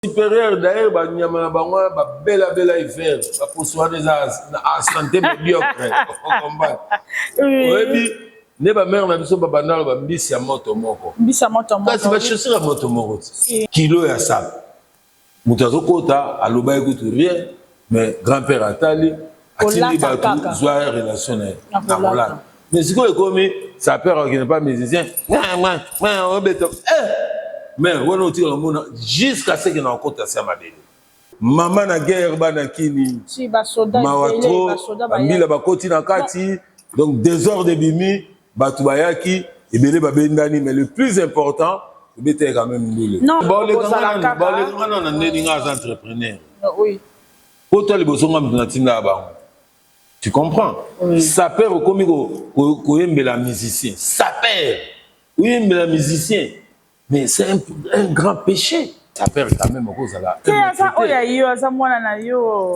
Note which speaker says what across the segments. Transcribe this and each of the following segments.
Speaker 1: supérieur d'ailleurs ba nyama na bango ba bela hiver ba posoa des santé médiocre oui ne ba mère na biso ba bandalo ba mbisi ya moto moko kasi ba chaussure ya moto moko kilo ya sable mutu azokota aloba ekutu rien mais grand-père atali atindi bato zwa relation na kolata mais sikoyo ekomi sa père qui n'est pas musicien mais on a tiré le monde jusqu'à ce qu'il n'en compte à sa madame. Maman na guerre banakini.
Speaker 2: Si basoda
Speaker 1: Mila bakoti na kati donc désordre de bimi batubayaki ebele babendani mais le plus important c'est quand même nous.
Speaker 2: Non,
Speaker 1: les grands on est des entrepreneurs.
Speaker 2: Oui.
Speaker 1: Pour toi les bosonga mtunatinda ba. Tu comprends? Ça perd au comico la musicien. Ça perd. Oui, mais la musicien. Mais c'est un grand péché. Ça perd quand même au cause de la.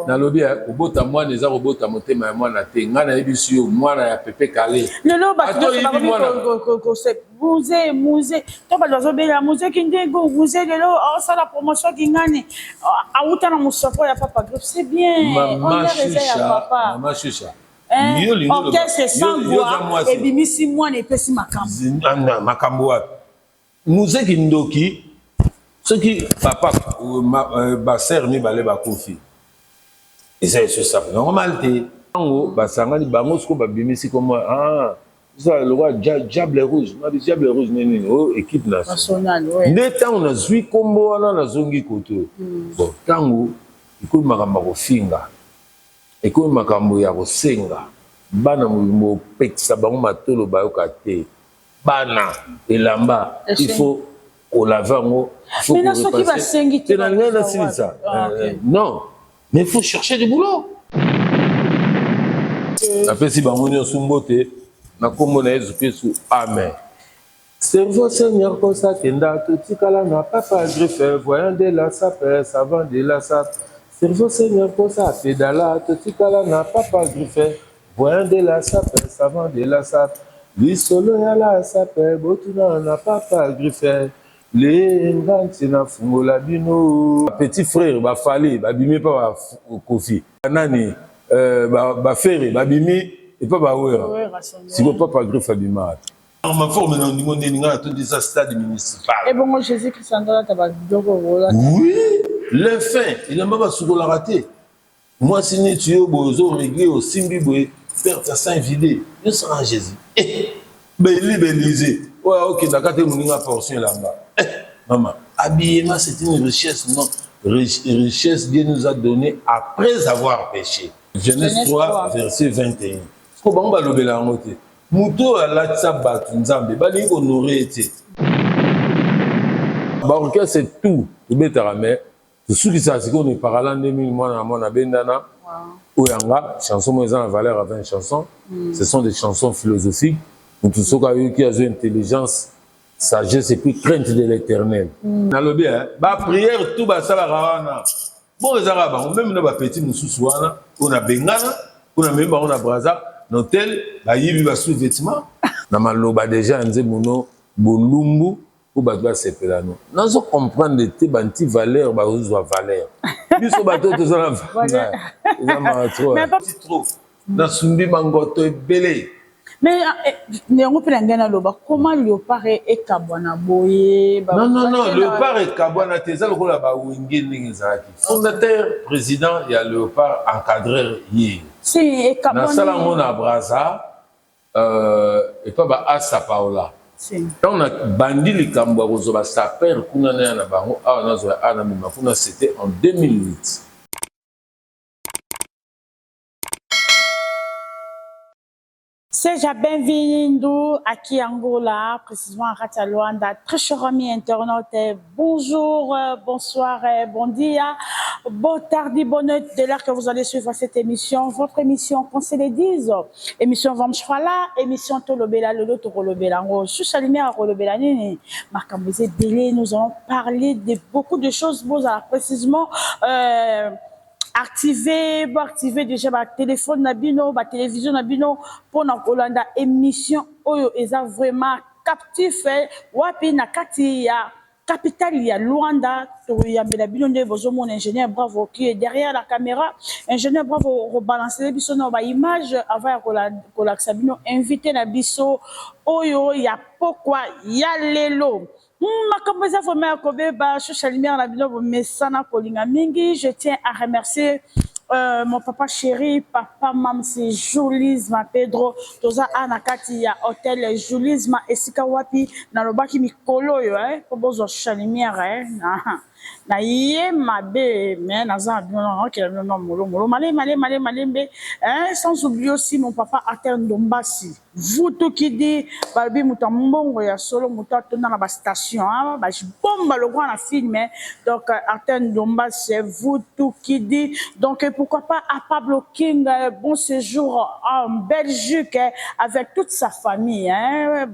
Speaker 1: Nalobi obota mwana eza obota motema ya mwana te ngana yebisu yo mwana ya pepe kale.
Speaker 2: Lelo musée to ba dozo bela musée kindego musée lelo ça la promotion kingani auta na musoko ya papa groupe c'est bien.
Speaker 1: Maman Choucha.
Speaker 2: Orchestre sans voix et bimisi mwana epesi makambo.
Speaker 1: Makambo wapi? Musée kindoki ce qui papa ba sœur mi balé ba kofi. Et c'est ça normal te. Ngo basangani bango sko ba bimisi comme ça le roi diable rouge, ma diable rouge nene oh équipe nationale. Neta on a zui kombo wana na zongi koto. Bon tango iko makambo ko finga. Iko makambo ya ko senga. Bana mo pekisa bango matolo ba yokate. Bana elamba il faut au lavango
Speaker 2: mais non ce qui va s'inguiter
Speaker 1: non mais il faut chercher du boulot après si bangonio sumbote na kombo na Yesu Kristo amen servo Seigneur comme ça tenda totikala na papa greffe voyant de la sape savant de la sape servo Seigneur comme ça pédala totikala na papa greffe voyant de la sape savant de la sape lui solo ya la sape botuna na papa greffe les nganti na fungola bino petit frère ba fali ba bimi pa kofi nani ba frère ba bimi et pas ba wera si vous papa greffe bima ma forme na ndingo ndinga to des stade municipal
Speaker 2: et bon Jésus Christ andala taba dogo rola
Speaker 1: oui le fin il n'a pas sugola raté moi si ni tu yo bozo régler au simbi boy père ta saint vidé je sera Jésus bellisé ouais OK d'accord te muninga portion là-bas. Maman, habillement, c'est une richesse, non? Richesse, Dieu nous a donné après avoir péché. Genèse 3, verset 21. Ce qu'on va le bélangoter. Mouto à la tsabat, nzambe, bali honoré été. Baroque, c'est tout. Le bétaramé, tout ce qui s'est qu'on est par là en 2000 mois, on a bendana. Oyanga, chansons, moi, ils ont la valeur à 20 chansons. Ce sont des chansons philosophiques. Pour tous ceux qui ont une intelligence, sagesse et puis crainte de l'éternel. Nalobi ba prière tout ba sala rawana. Bon ezara ba même na ba petit mususu wana, on a bengana, on a même on a braza, n'hôtel, ba yibi ba sous-vêtements. Na maloba déjà nze muno bolumbu ou ba doit sepelano. Nazo comprendre te banti valeur ba ozo valeur. Biso ba to to zala valeur. Ezama trop. Mais pas trop. Na sumbi mangoto ebele.
Speaker 2: Mais comment Léopard et Kabwana boye?
Speaker 1: Non, Léopard et Kabwana, c'est ça le rôle à Wingé fondateur, président, il y a Léopard encadreur hier.
Speaker 2: Si,
Speaker 1: Kabwana. Dans Salamon à Braza, et pas à Sa Paola. On a bandi les Kambarozo, sa père, c'était en 2008.
Speaker 2: Seja bem-vindo aqui à Angola, précisément à Rataluanda. Très chers amis internautes, bonjour, bonsoir, bon dia, bon tardi, bonne nuit de l'heure que vous allez suivre cette émission. Votre émission, qu'on se le dise, émission Vamchwala, émission Tolobela, Lolo Torolobela. Je suis allumé à Rolobela Nini. Marcambouze Délé, nous allons parler de beaucoup de choses, précisément. Activer déjà ma téléphone nabino, ma télévision nabino pour na émission oyo eza vraiment captif wapi na kati ya capitale, il y a Luanda, il y a mon ingénieur Bravo qui est derrière la caméra. Ingénieur Bravo, rebalancer les biso dans image avant que la Sabino invité la biso. Oyo, il y a pourquoi, il y a l'élo. Je tiens à remercier mon papa chéri, papa mam, c'est Julisma Pedro, toza anakati ya hôtel Julisma esika wapi na lobaki mikolo yo po bozo lumière na ye mabe mais naza non que non molo malembe sans oublier aussi mon papa Ater Ndombasi vous tout qui dit balbi mutambongo ya solo mutato na ba station ba bomba le grand film donc Ater Ndombasi vous tout qui dit donc pourquoi pas à Pablo King bon séjour en Belgique avec toute sa famille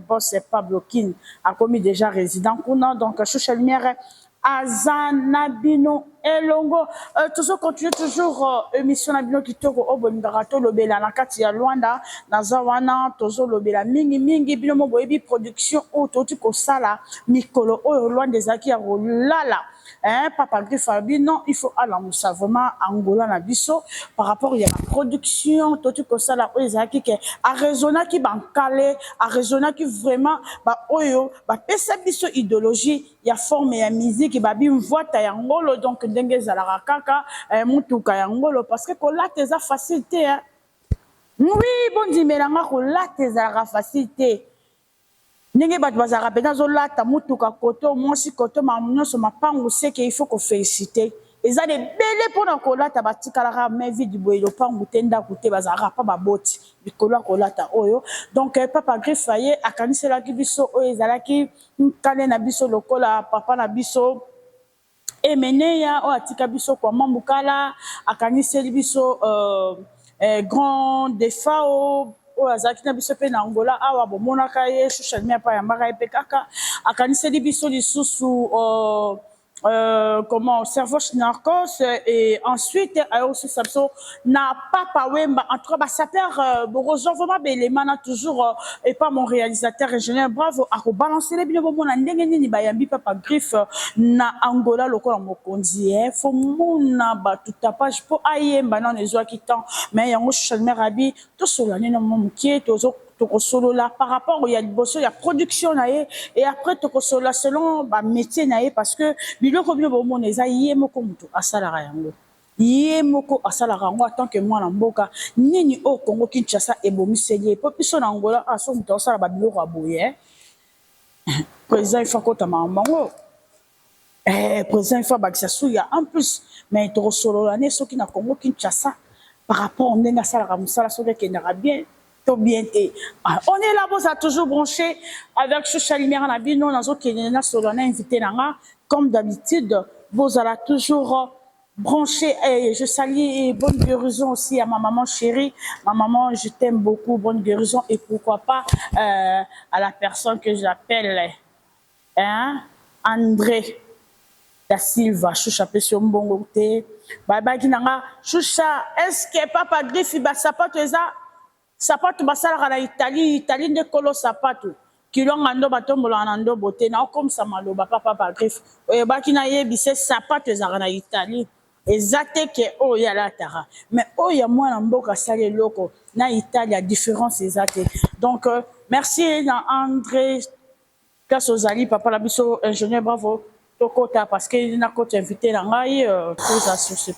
Speaker 2: bon c'est Pablo King a commis déjà résident donc Choucha Lumière Azanabino Elongo toujours continue toujours émission Nabino Kitoko Obongarato Lobela na kati ya Luanda Nazawana tozo Lobela mingi bino mo boyebi production autoti ko sala mikolo o Luanda ezaki ya rolala Papa Griffabi non il faut aller moussa vraiment Angola na biso par rapport il y a la production autoti ko sala o ezaki ke a raisonna ki bankale a raisonna ki vraiment ba oyo ba pesa biso idéologie ya forme ya musique babi mvoata ya ngolo donc ndenge ezalaka kaka mutuka ya ngolo parce que kolata eza facilité oui bondimelanga kolata ezalaka facilité ndenge bato bazalaka mpenza azolata mutuka koto mwasi koto nyonso mapango seke il faut kofélicité eza ebele mpona kolata batikalaka mai vide boye lopango te ndako te bazalaka pa baboti likolo ya kolata oyo donc papa Griffa ye akaniselaki biso oyo ezalaki nkale na biso lokola papa na biso emeneya oyo atika biso kwa mambukala akaniseli biso grand defa oyo azalaki na biso mpe na Angola awa bomonaka ye Choucha Lumière pa yambaka ye mpe kaka akaniseli biso lisusu comment cerveau narcos et ensuite aussi Samso n'a pas Wemba en tout cas sapeur Borozo vraiment l'élément toujours et pas mon réalisateur ingénieur Bravo à rebalancer les billes bon ndenge nini bayambi papa Griffe na Angola lokola mokonzi faut mona ba tout tapage pour ayemba non les oa qui temps mais yango Choucha Lumière abi to solane no mokie tozo solo là par rapport il y a bosso il y a production naé et après to solo selon ba métier naé parce que biloko bino bo mona eza yemoko mutu asalara yango yemoko asalara yango en tant que moi na mboka nini au Congo Kinshasa ebomiseli po biso na Angola aso mutu asala ba biloko aboye président il faut kota mamango président il faut bakisa suya en plus mais to solo là ne soki na Congo Kinshasa par rapport ndenge asalara musala soki kendara bien bien et on est là vous a toujours branché avec Choucha Lumière na bino nazo kenena solana invité nanga comme d'habitude vous allez toujours branché et je salue bonne guérison aussi à ma maman chérie ma maman je t'aime beaucoup bonne guérison et pourquoi pas à la personne que j'appelle André da Silva Choucha Pesio Mbongo te bye bye kinanga Choucha est-ce que papa Griffe ba sapato eza sapato basala na Italie nde kolo sapato kilonga ndo batombola na ndo bote na comme ça maloba papa Griffe baki na yebise sapato ezaka na Italie ezate ke o ya la tara mais o ya mwana mboka sale loko na Italie a différence ezate donc merci na André Kasozali papa la biso ingénieur Bravo tokota parce que na côté invité na ngai tous associés.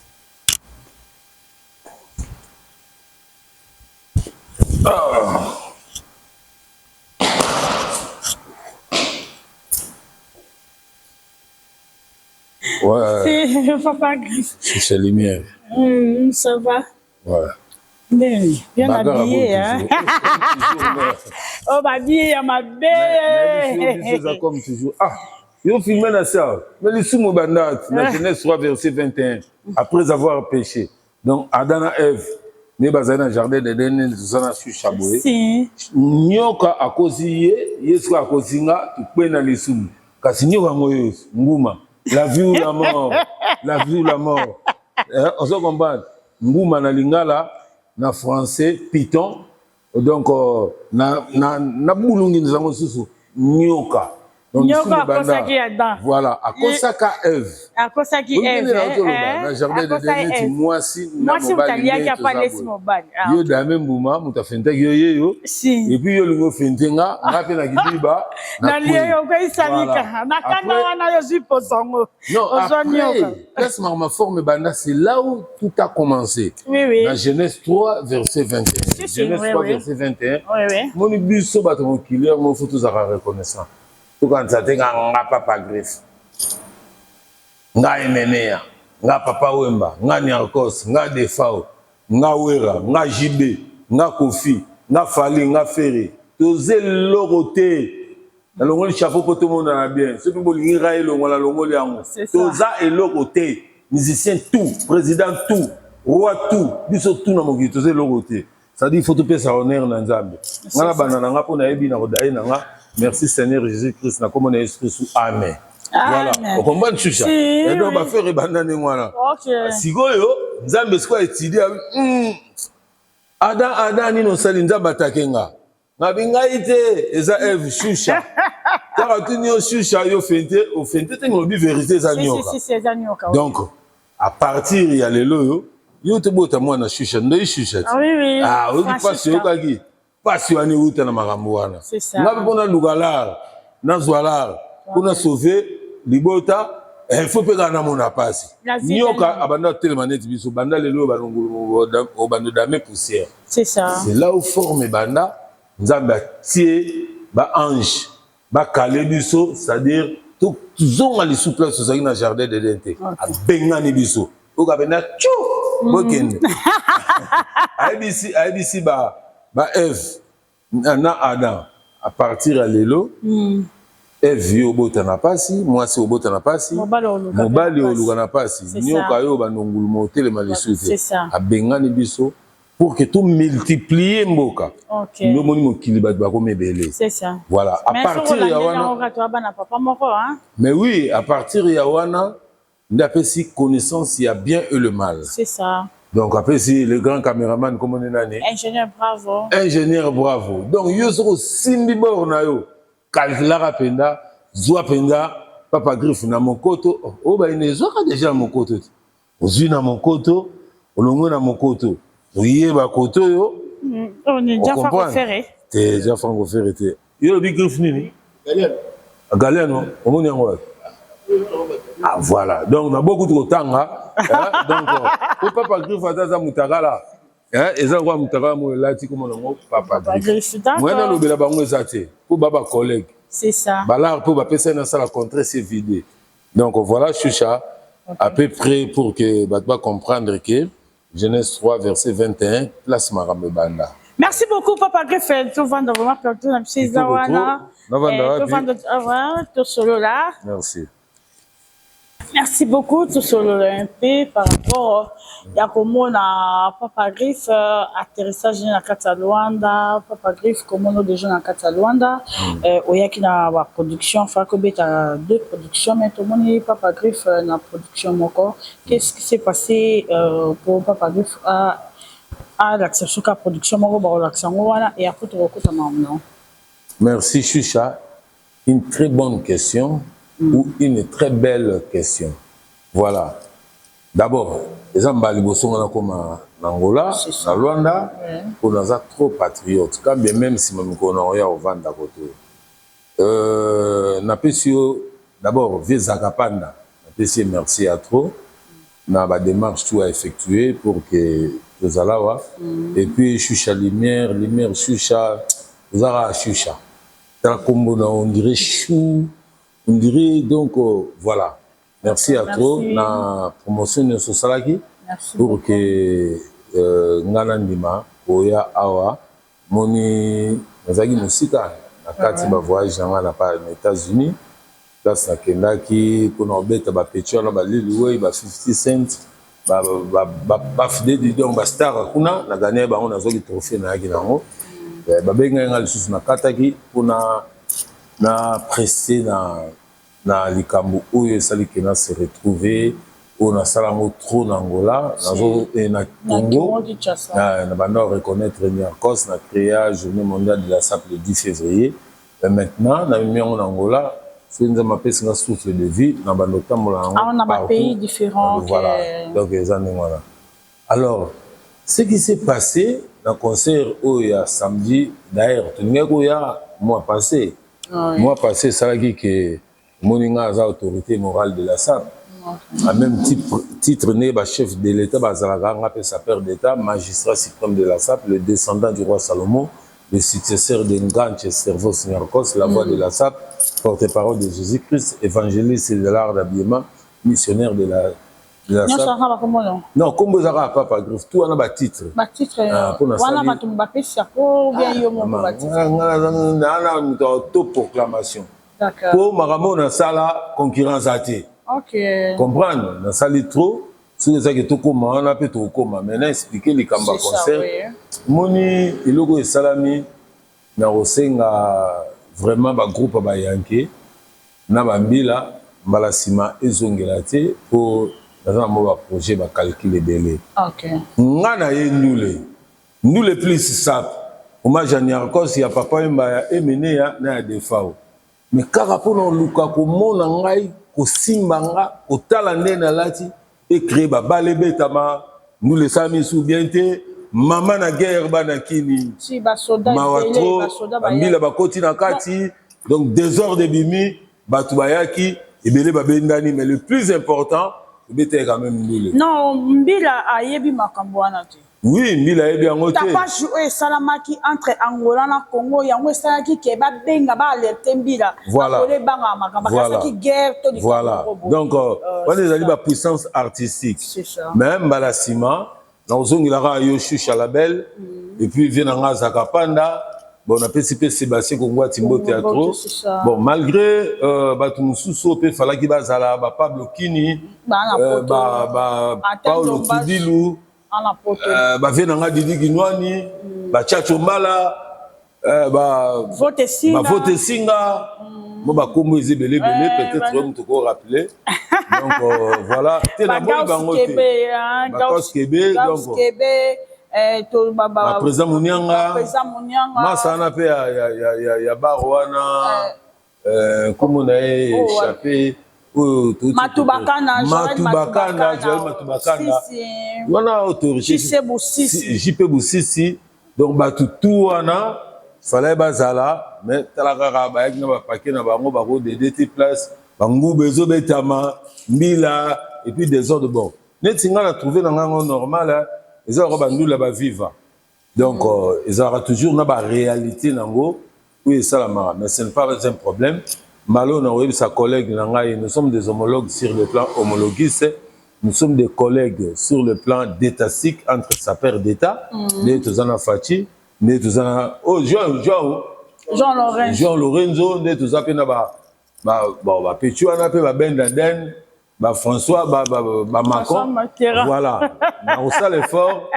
Speaker 1: Ouais.
Speaker 2: Papa Griffe.
Speaker 1: Choucha Lumière.
Speaker 2: Ça va.
Speaker 1: Ouais.
Speaker 2: Bien habillé, hein. Oh, ma vie, ma belle.
Speaker 1: Comme toujours. Ah, ils ont filmé la salle. Mais les sous-mobandat, la Genèse 3, verset 21, après avoir péché. Donc, Adam et Ève, ne bazana jardin de Denen, Zana sur Chaboué. Si. Nyoka a causé, Yesu a causé, tu peux na les sous. Kasi nyoka moyos, Ngouma. La vie ou la mort. La vie ou la mort. On se comprend. Ngouma na lingala, na français, Python. Donc, na boulungi nous avons sous nyoka. Donc,
Speaker 2: Nyoko akosaki Adam.
Speaker 1: Voilà, akosaka Eve.
Speaker 2: Akosaki Eve.
Speaker 1: Na jardin de Deneti, moi si
Speaker 2: moi si utaliaki apalesi mobali.
Speaker 1: Yo dame mbuma mutafentaki yo yeyo. Et puis yo lingo fentenga, ngape na kidiba.
Speaker 2: Na liyo ko isalika. Na kanga wana yo zipo songo.
Speaker 1: Non, après, place ma forme banda, c'est là où tout a commencé.
Speaker 2: Oui, oui.
Speaker 1: Dans Genèse 3, verset 21. Genèse 3, verset 21.
Speaker 2: Oui, oui.
Speaker 1: Mon bus bato mon killer, mon photo zara reconnaissant. Tout quand ça te nga papa greffe. Nga emenea, nga papa wemba, nga nyarkos, nga defao, nga wera, nga jibe, nga kofi, nga fali, nga ferré. Toze loroté. Na longo le chapeau pour tout le monde na bien. Ceux qui bolingi raé longo la longo le yango. Toza et loroté. Musicien tout, président tout, roi tout, biso tout na moki toze loroté. Ça dit il faut tout payer sa honneur na Nzambe. Ngala banana nga po na yebi na rodaye na nga. Merci Seigneur Jésus-Christ na comme on est esprit sous amen. Voilà. On comprend Chucha. Et donc va faire banane moi. OK. Sigoyo, Nzambe siko étudier Adam ni no sali Nzambe atakenga. Ngabinga ite eza Eve Chucha. Car tu ni Chucha yo fente, au fente te ngobi vérité za nyoka.
Speaker 2: Si c'est za nyoka.
Speaker 1: Donc à partir ya lelo yo te bota moi na Chucha, ndoi Chucha.
Speaker 2: Ah oui oui.
Speaker 1: Ah, oui pas yo kaki. Pas yo ani uta na makambo wana.
Speaker 2: C'est ça.
Speaker 1: Ngabe pona lugalar, na zwalar, pona sauver libota, il faut pas gagner mon apasi. Nyoka abanda telemaneti biso banda lelo balongolo au bando dame poussière.
Speaker 2: C'est ça.
Speaker 1: C'est là où forme banda Nzambe tie ba ange ba calé biso, c'est-à-dire tout zonga les sous place ça dans jardin de Dente. A bengani biso. O ka bena tchou bokende. ABC ba Eve na Adam à partir à lelo. Eve yo bota na pasi, moi c'est bota na pasi. Mobali oluka na pasi. Nyoka yo banongulu motel malisute.
Speaker 2: C'est ça.
Speaker 1: A bengani biso pour que tout multiplier mboka.
Speaker 2: OK.
Speaker 1: Nous moni mokili ba ko mebele.
Speaker 2: C'est ça.
Speaker 1: Voilà, à partir ya wana. Mais oui, à partir ya wana, ndapesi connaissance il y a bien et le mal.
Speaker 2: C'est ça.
Speaker 1: Donc après si le grand caméraman comme on est nané.
Speaker 2: Ingénieur bravo.
Speaker 1: Ingénieur bravo. Donc yo so simbi borna yo. Kalkula penda, zwa penda, papa griffe na mokoto. Oh ba ine zwa déjà mokoto. Ozui na mokoto, olongo na mokoto. Oye ba koto yo.
Speaker 2: On est déjà franco-ferré.
Speaker 1: T'es déjà franco-ferré te. Yo bi griffe nini? Galiano. Galiano, omoni yango. Ah voilà. Donc on a beaucoup de tanga. Donc le papa griffe ataza mutakala. Eza kwa mutakala mo lati comme on papa griffe. Moi na lobela bango ezate. Pour baba collègue.
Speaker 2: C'est ça.
Speaker 1: Balar pour ba pesa na sala contrer c'est vidé. Donc voilà Chucha à peu près pour que batba comprendre que Genèse 3 verset 21 place marambe banda.
Speaker 2: Merci beaucoup papa Griffe. Tout vendre vraiment partout dans ces zawana. Tout vendre tout solo là.
Speaker 1: Merci.
Speaker 2: Merci beaucoup tout solo un peu par rapport à comment na papa Griffe atterrissage na Cataluanda, papa Griffe comment nous déjà na Cataluanda oyaki na wa production fa ko beta deux productions mais tout monde papa Griffe na production moko. Qu'est-ce qui s'est passé pour papa Griffe à l'action ka production moko ba l'action wana et après tu recoute maintenant.
Speaker 1: Merci Chucha. Une très bonne question. Ou une très belle question. Voilà. D'abord, les Ambali sont comme en Angola, en Luanda, on a trop patriotes. Quand bien même si nous connaissons au vent d'Akoto. D'abord, Vezakapanda, merci à trop. On a des démarches tout à effectuer pour que nous allions. Et puis, Chucha Lumière, Chucha, nous avons Chucha. On dirait chou. On dirait donc, voilà. Merci à toi. La promotion de ce salaki pour que Nganandima, Oya Awa, Moni, Nazagi Musika, la carte de voyage dans les États-Unis, place na Kendaki, pour nous mettre ba pétrole, ba Lil 50 cents, ba fidèle donc ba star kuna, na gagné ba on a zogi trophée na yaki nango, ba benga ngal susu na kataki pour na pressé na likambo oyo sali kena se retrouver on a salango trop na Angola na Congo na banda reconnaître Niarkos na créa journée mondiale de la sape le 10 février et maintenant na mimi en Angola Ce qui m'a fait un souffle de vie dans
Speaker 2: un pays différent.
Speaker 1: Voilà. Donc, les années, voilà. Alors, ce qui s'est passé dans le concert où il y a samedi, d'ailleurs, il y a mois passé. Mois passé, ça a dit que Moninga a autorité morale de la SAP. À même titre, né, chef de l'État, sa père d'État, magistrat suprême de la SAP, le descendant du roi Salomon, le successeur d'Enganche Servos Niarkos, la voix de la SAP, porte-parole de Jésus-Christ, évangéliste de l'art d'habillement, missionnaire de la SAP. Non, comme vous avez pas grave, tout a un titre.
Speaker 2: Titre,
Speaker 1: proclamation. Pour Maramo, on a ça là, concurrence à thé. Comprendre, on a ça trop. Si vous avez tout comme on a fait tout comme maintenant expliquer les cambas concert. Moni, il logo et salami, na osenga vraiment ba groupe ba yanké, na bambila, balasima ezongelate pour dans un projet ba calculer belé. Ngana ye nous les plus sap. Oma Janiarkos ya papa mba emene ya na defao. Mais karapo na luka ko mona ngai ko simbanga ko tala ndena lati et créer ba balebetama nous les amis soubienté maman na guerre bana kini
Speaker 2: si ba soda
Speaker 1: mbila ba koti na kati donc désordre bimi batu bayaki ebele ba bendani mais le plus important c'est quand même nous
Speaker 2: non mbila ayebi makambo wana te.
Speaker 1: Oui, Mbila est bien noté.
Speaker 2: T'as pas joué Salamaki entre Angola et Congo, il y a un Salaki qui est benga ba alerter Mbila.
Speaker 1: Voilà.
Speaker 2: Voilà.
Speaker 1: Donc, on est allé à puissance artistique.
Speaker 2: C'est ça.
Speaker 1: Même Balassima, dans il y a Yoshu Chalabel, et puis il vient en Zakapanda. Bon, on a participé Sébastien Congo Timbo Théâtre. Bon, malgré Batumususo, il fallait qu'il y ait Pablo Kini, Paolo Tudilou. Venanga Didi Ginwani, Chacho Mala,
Speaker 2: Vote
Speaker 1: Singa, Kombo Ezebele, peut-être on te rappeler. Donc voilà, t'es la bonne bangote. Bakos Kebe, donc président Mounianga, Masana pe ya Barwana, comme on a échappé.
Speaker 2: Matubakana,
Speaker 1: Joël Matubakana. On a autorité. JP Boussissi. Donc, tout wana, fallait bazala, mais talakara baek na paquet na bango bako de DT place, bango bezo betama, mila et puis des ordres bon. Netinga la trouvé dans un normal, ils ont bandu là-bas viva. Donc, ils auront toujours na ba réalité nango, oui ça la mara, mais ce n'est pas un problème. Malo na oui sa collègue Nangaï, nous sommes des homologues sur le plan homologuiste, nous sommes des collègues sur le plan d'étatique entre sa père d'État, né Tozana Fati, né Tozana Jean Lorenzo, né Tozapena ba Petuana pe ba Bendaden, ba François ba Macron. Voilà. On a l'effort,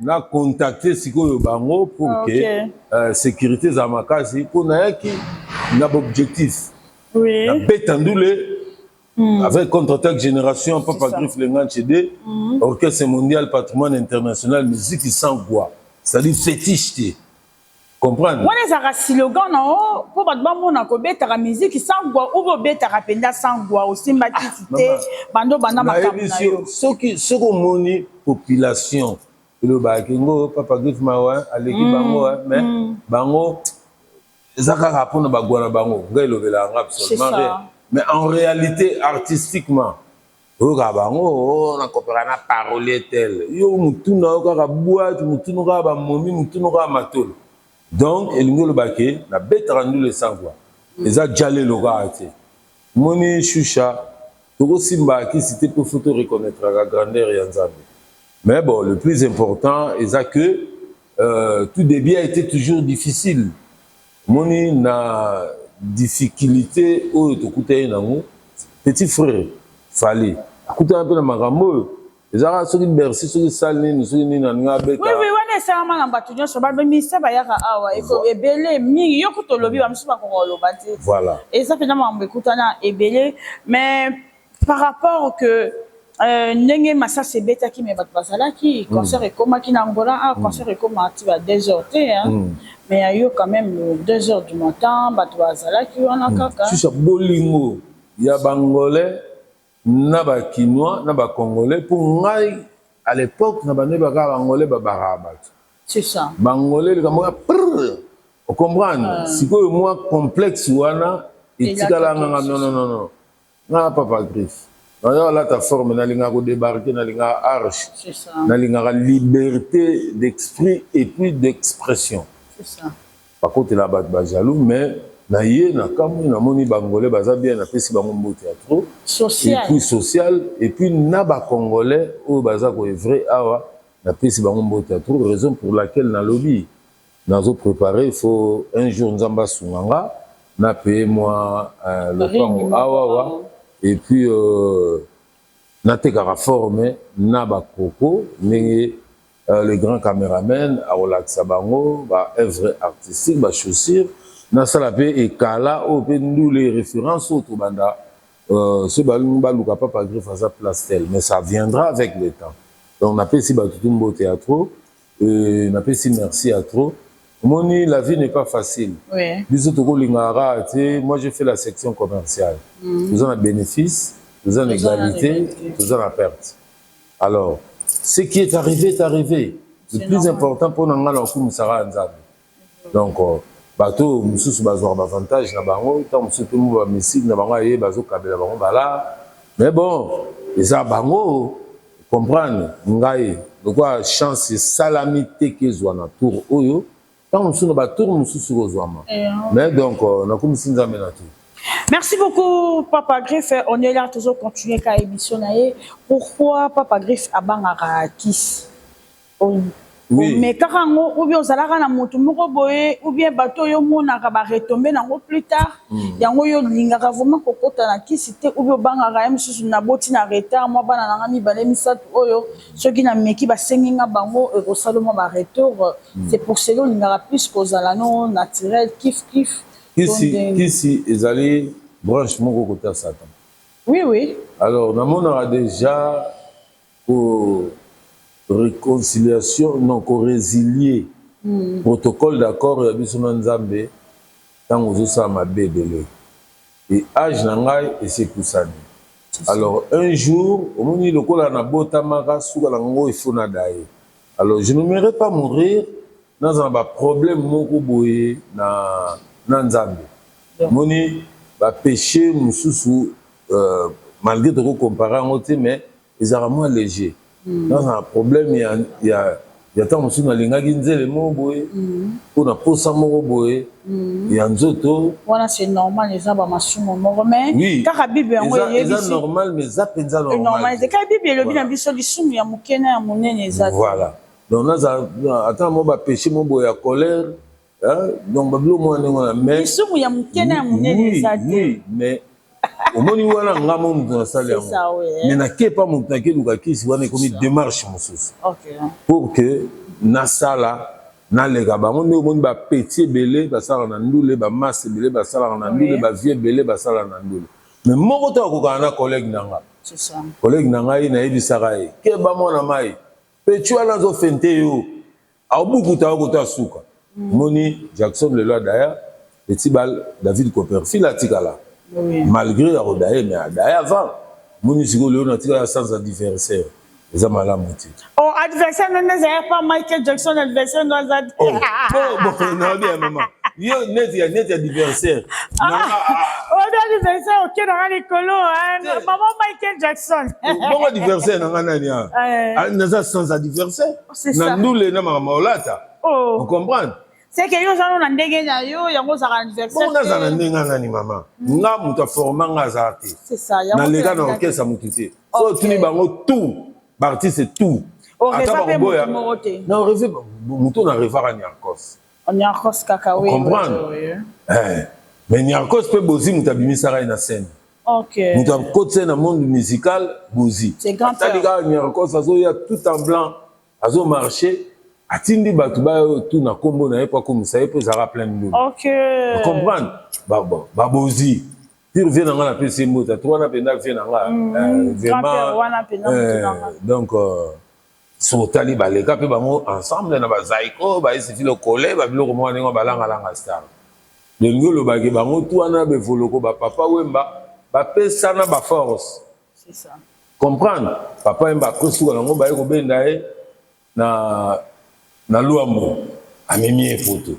Speaker 1: on a contacté Siko Bango pour que sécurité Zamakasi pour qui n'a pas objectif.
Speaker 2: Oui.
Speaker 1: La bête avec contre-attaque génération, Papa Griff Lengan-Chédé, Orchestre mondial, patrimoine international, musique sans voix. C'est-à-dire fétiche. Comprendre?
Speaker 2: On est à slogan, pour battre la musique sans voix, ou bête à penda sans voix, aussi maticité, bando
Speaker 1: ceux qui ont une population, le Bakingo, Papa Griff Mawa, Aleki Bango, mais Bango. Mais en réalité, artistiquement, on a comparé à parole telle. Donc, la bête rendu le savoir. Les a jalé le gars. Moni Choucha, Simba qui c'était pour photo reconnaître la grandeur et mais bon, le plus important, c'est que tout début a été toujours difficile. Moni na difficulté au tokuta nango petit frère fallait akuta un peu na makambo ezara soki bersi soki salni ni soki ni na ngabeta
Speaker 2: oui wana ça ma na batu nyo so ba mi sa ba yaka awa eko ebele mingi yoko to lobi ba msu ba ko loba te
Speaker 1: voilà
Speaker 2: et ça fait na mambe kuta na ebele mais par rapport que ndenge massa sebeta ki me bato bazalaki concert ekomaki na Angola concert ekomaki ba 2 heures te mais ayo quand même 2 heures du matin bato bazalaki wana kaka
Speaker 1: susa bolingo ya bangolais na ba kinois na ba congolais pour ngai à l'époque na bane baka bangolais babara bato
Speaker 2: c'est ça
Speaker 1: bangolais le kamo on comprend sikoyo moi complexe wana etikala nga non na papa griffe là ta forme nalinga ko débarquer nalinga arche
Speaker 2: c'est ça
Speaker 1: nalinga liberté d'esprit et puis d'expression
Speaker 2: c'est ça
Speaker 1: par contre là ba jaloux mais na ye na kamu na moni bangolais baza bien na pesi bango mbote ya trop
Speaker 2: social
Speaker 1: et puis social et puis na ba congolais o baza ko vrai awa na pesi bango mbote ya trop raison pour laquelle na lobby nazo préparer il faut un jour nzamba sunganga na payer moi le temps awa et puis na tekara forme na ba koko ndenge le grand caméraman a relaxé bango ba œuvre artistique ba chaussures na sala pe ekala o pe nous les références auto banda ce balou baluka papa griffe à sa place telle mais ça viendra avec le temps donc na pe si ba tout beau théâtre na pe si merci à trop moni la vie n'est pas facile
Speaker 2: oui
Speaker 1: biso to ko lingara tu moi j'ai fait la section commerciale nous avons un bénéfice nous avons égalité nous avons la perte alors ce qui est arrivé est arrivé le plus important pour nous ngala ko musara nzambe donc bateau mususu bazwa avantage na bango tant mususu mu ba musique na bango ye bazo kabela bango bala mais bon eza bango comprendre ngai quoi chance salamité que zwa na tour oyo tant mususu ba tour mususu kozwama mais donc na ko musinza mena tout.
Speaker 2: Merci beaucoup Papa Griffe, on est là toujours continuer ka émission na ye. Pourquoi Papa Griffe abangaka kiss oui. Mais karango ou bien ozalaka na moto moko boye ou bien bato yo monaka ba retomber nango plus tard yango yo lingaka vraiment kokota na kisite ou bien bangaka msusu na boti na retard moi bana nanga mibale misatu oyo soki na meki ba senginga bango e ko saloma ba retour c'est pour cela lingaka plus kozala no naturel kiff
Speaker 1: kisi ezali branche moko kota Satan
Speaker 2: oui
Speaker 1: alors na mona déjà pour réconciliation non ko résilier protocole d'accord ya biso na Nzambe tango zo sa mabedele et âge na ngai esekusani alors un jour omoni lokola na botamaka suka na ngo ifuna daye alors je n'aimerais pas mourir dans un problème moko boye na Nzambe moni ba péché mususu malgré to comparer ngo te mais ils ont moins léger. Dans un problème, il y a tant de choses dans les nzele moboé, pour na posa moboé, il y a nzoto.
Speaker 2: Voilà, c'est normal les gens ba masumo mais
Speaker 1: oui.
Speaker 2: Car Bible en
Speaker 1: ouais, c'est normal mais ça penza normal.
Speaker 2: Normal, c'est car Bible le bien biso lisumu ya mukena ya munene za.
Speaker 1: Voilà. Donc là attends moi ba péché moboé à colère, hein? Donc bablo moi ndengona mais
Speaker 2: lisumu ya mukena ya munene za.
Speaker 1: Oui, mais au moni wana ngamo mutu na sala yango mais na kepa mutu na keluka kisi wana komi démarche mususu pour que na sala na lega bango nde omoni ba petit belé basala na ndule ba masse belé basala na ndule ba vieux belé basala na ndule mais moko to ko na collègue nanga
Speaker 2: c'est ça
Speaker 1: collègue nanga ina ebisaka ye ke ba mona mai petu ala zo fente yo abukuta ko to suka moni Jackson le loi d'ailleurs petit bal David Copperfield atikala. Oui. Malgré la rodaille, mais avant, mon musique a sans adversaire. Les amalams.
Speaker 2: Oh, adversaire, non, c'est pas Michael Jackson, adversaire, non, c'est.
Speaker 1: Oh, non, bien, maman. Yo, net adversaire.
Speaker 2: Oh, adversaire, ok, dans les colos, hein. Maman Michael Jackson.
Speaker 1: Bon adversaire, non, sans adversaire.
Speaker 2: C'est ça.
Speaker 1: Nous, les noms, oh. Vous comprenez?
Speaker 2: C'est que yo zalo na ndenge na yo yango za anniversaire.
Speaker 1: Bon na ndenge ngani mama. Nga muta forma nga zate.
Speaker 2: C'est ça yango.
Speaker 1: Na lega na orchestre mutité. So tuni bango tout. Parti c'est tout.
Speaker 2: O reva pe moté.
Speaker 1: Non rêve muto na rêva Niarkos.
Speaker 2: Niarkos kaka oui.
Speaker 1: Comprendre. Mais Niarkos peut bozi muta bimisara na scène.
Speaker 2: OK.
Speaker 1: Muta côté na monde musical bozi.
Speaker 2: C'est grand.
Speaker 1: Ça les gars Niarkos azo ya tout en blanc. Azo marcher. Atindi batuba tout na kombo na pas comme ça peut ça plein de monde.
Speaker 2: OK.
Speaker 1: Vous comprenez? Babozi. Pire vient dans la PC Mota, toi, on a vient dans la vraiment. Donc, sur Tali, les gars, ensemble, on a Zaiko, il suffit de coller, il va le comment on va la star. Le ngolo bagé, tout on a bevoloko, papa Wemba, papa ça n'a pas force.
Speaker 2: C'est ça.
Speaker 1: Comprendre? Papa Wemba, kosu, on a baillé au bendae, na luamo, a mis photo.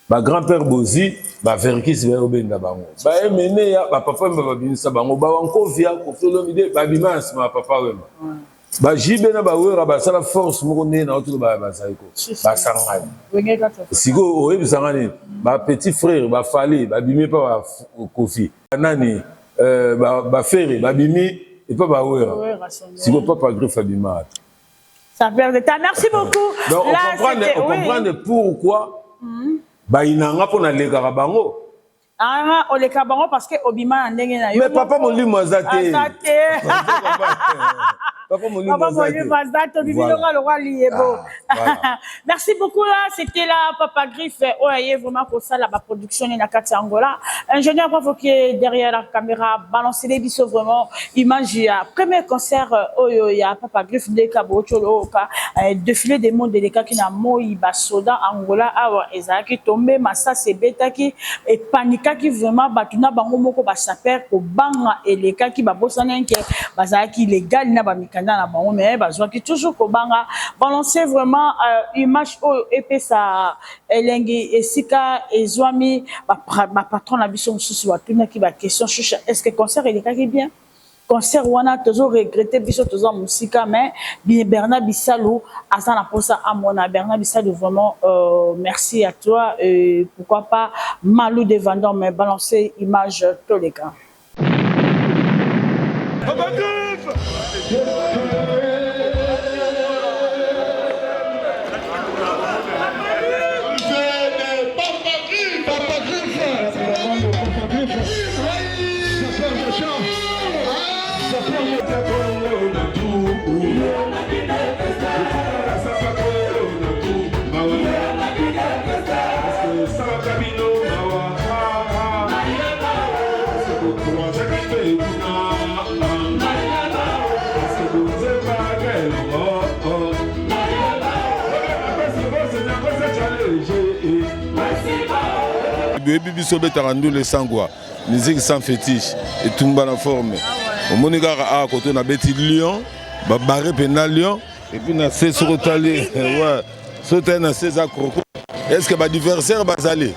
Speaker 1: Ma grand-père Bozi, ma verkis vers au benda bango. Ba emene ya, papa Wemba va binisa bango, ba wanko via, ko felo mide, ba bimas ma papa Wemba. Ba jibe na ba wera ba sala force mo ne na otu ba saiko ba sangani siko o ebisangani ba petit frère ba fali ba bimi pa ba kofi nani ba frère ba bimi et pas ba wera siko papa griffe bima
Speaker 2: ça perd de temps. Merci beaucoup.
Speaker 1: Donc on comprend pourquoi ba inanga pona leka bango
Speaker 2: o leka bango parce que obima ndenge na yo
Speaker 1: mais papa mon limo azate
Speaker 2: Merci beaucoup là, c'était la Papa Griffe. Vraiment pour ça la production est na Angola. Ingénieur bravo qui est derrière la caméra, balancer les bisous vraiment. Image premier concert il y a Papa Griffe de Cabo Cholo défilé des mondes des cas qui na moi basoda Angola awa ezaki tombé massa c'est beta qui et panika qui vraiment batuna bango moko ba saper ko banga et les cas qui ba bosana qui bazaki légal na ba na bango mais bazwa ki toujours ko banga balancer vraiment image épée ça elengi esika ezwami ba patron na biso mususu watuna ki ba question est-ce que concert il est bien concert wana toujours regretter biso toujours musika mais Bernard Bissalou azana pour ça à mon Bernard Bissalou vraiment merci à toi et pourquoi pas Malou de Vendôme mais balancer image tous les gars.
Speaker 1: Biso betarandou le sangwa musique sans fétiche et tout la forme au monika a côté na beti lion ba barré penal lion et puis na c'est sur talé ouais sauter na ces accroco est-ce que ba adversaire ba aller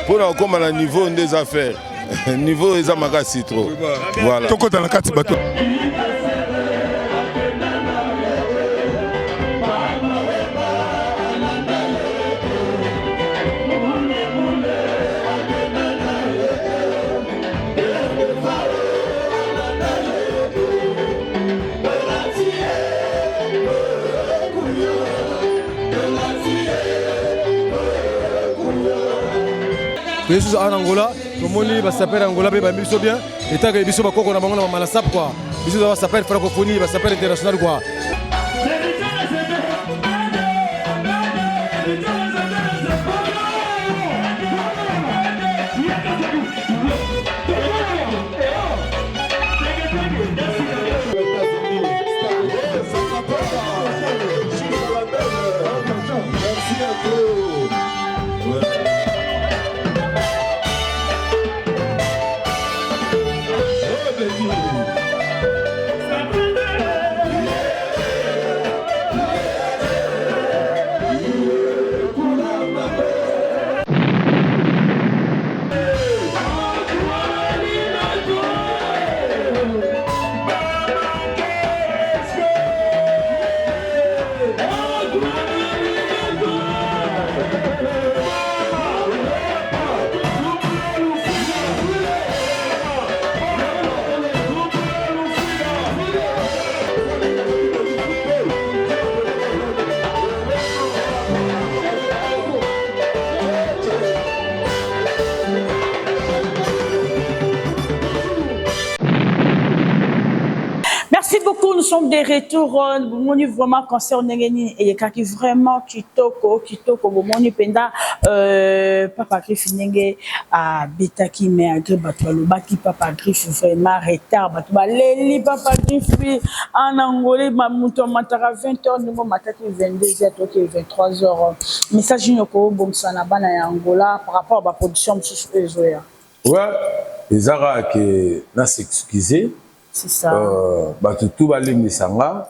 Speaker 1: pour comme à niveau des affaires. Niveau des makasi trop. Voilà.
Speaker 3: Toko dans la carte bateau.
Speaker 4: Jesus en Angola, tomoni ba s'appelle Angola be ba biso bien, et tant que biso ba koko na bango na malasap quoi. Biso ba s'appelle francophonie, ba s'appelle international quoi.
Speaker 2: Merci beaucoup, nous sommes des retours. Mon vraiment concerné et qui vraiment kitoko mon penda papa Griff nenge a beta qui met à gré batolo baki papa Griff vraiment retard batba leli papa Griff en angolais ma mouton matara 20h nous mataki 22h ok 23h message nyoko bon sana bana ya Angola par rapport à la production de Zoya.
Speaker 1: Ouais, les Arabes qui n'a s'excuser.
Speaker 2: C'est ça.
Speaker 1: Tout va les misanga.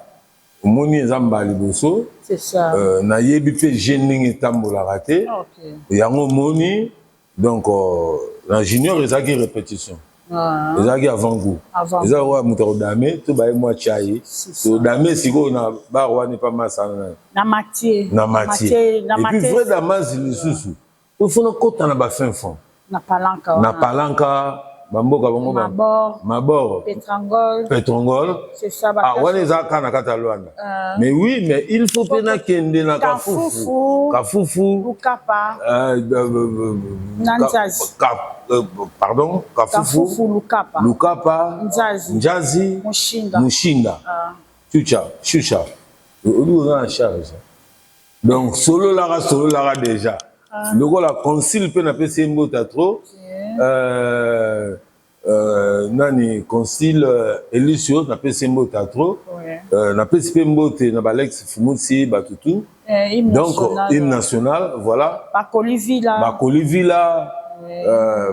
Speaker 1: Moni ezamba liboso.
Speaker 2: C'est ça.
Speaker 1: Na yebi pe jening etambola raté.
Speaker 2: OK.
Speaker 1: Yango moni donc la junior ezaki répétition. Ezaki avant goût. Ezaki wa mutaro dame to ba moi chai. To dame siko na ba wani pa masana.
Speaker 2: Na matier.
Speaker 1: Na matier. Et puis vrai damas lisusu. Il faut na kota na ba fin fond.
Speaker 2: Na palanka.
Speaker 1: Na palanka. Bamboka bango Mabor Petrongol
Speaker 2: c'est ça
Speaker 1: ah on est à Kanakatalwana mais oui mais il faut pena kende na Kafufu
Speaker 2: Lukapa
Speaker 1: pardon Kafufu Lukapa Njazi Mushinda Chucha on a en charge donc solo lara déjà le gars la concile peut na pesi mbota trop nani concile Elisio na pesi mbota trop na pesi pe mbote na Alex Fumutsi batutu donc hymne national voilà Bakoli Villa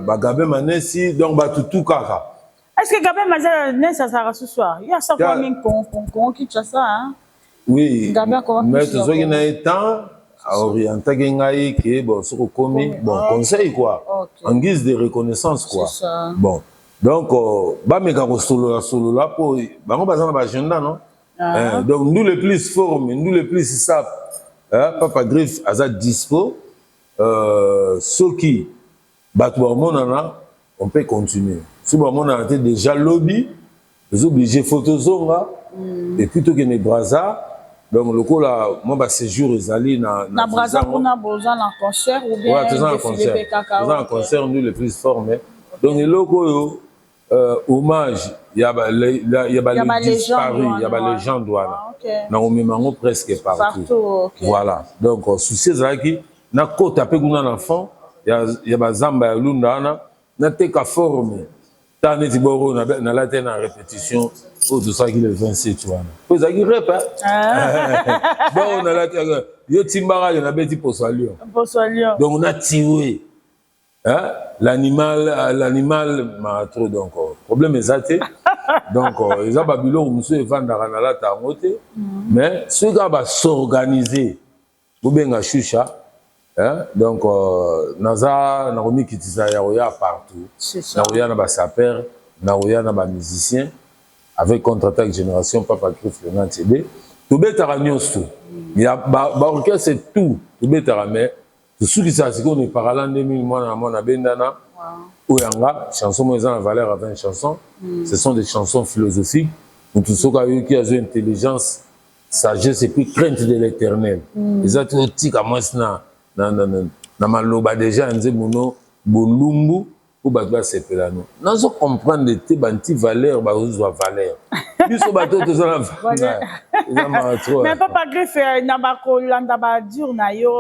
Speaker 1: Bagabé Manesi donc batutu kaka
Speaker 2: est-ce que Gabé Manesi ça sera ce soir il y a ça quoi même con qui ça hein
Speaker 1: oui mais tout ce qui n'a temps à orienter Gengaï qui bon ce commis bon conseil quoi en guise de reconnaissance quoi bon donc bah mais quand solo là pour bah on bazan ba agenda non donc nous les plus forts nous les plus savent papa Griff aza dispo ceux qui battent on peut continuer si bon on a déjà lobby les obligés photozonga et plutôt que les brazza. Donc le coup là moi bah séjour ezali na
Speaker 2: braza pour na boza na concert ou bien
Speaker 1: un concert nous les plus forts mais donc le logo hommage il y a les disparus il y a les gens douana na on met presque partout voilà donc souci ezalaki na kota pe kuna na fond il y a bazamba ya lundana na teka forme tane tiboro na la tena répétition au tout ça qui le 27 tu vois vous avez rep bon on a la yo timbara na beti posoalion donc on a tiré hein l'animal m'a trop donc problème exact donc ils ont babylone monsieur vendara na la tangote mais ceux gars va s'organiser bobenga chucha Donc, naza nakomi kitisa ya partout. Naoya na ba sapeur, naoya na ba musicien avec contre-attaque génération Papa Griff le Nantebe. Tout betara nyonso. Il y a ba orchestre c'est tout. Tout betara mais tout ce qui ça c'est qu'on est parlant 2000 mois na bendana. Oyanga chanson moi en valeur à 20 chansons. Ce sont des chansons philosophiques. Nous tous ceux qui ont intelligence, sagesse et puis crainte de l'éternel. Les autres outils comme moi na maloba déjà nze mono bolumbu pour battre ces pelano. Nous comprendre de tes banti valeur ba uzwa valeur. Biso bato to ça valeur.
Speaker 2: Mais Papa Griff na ba ko landa ba dur na yo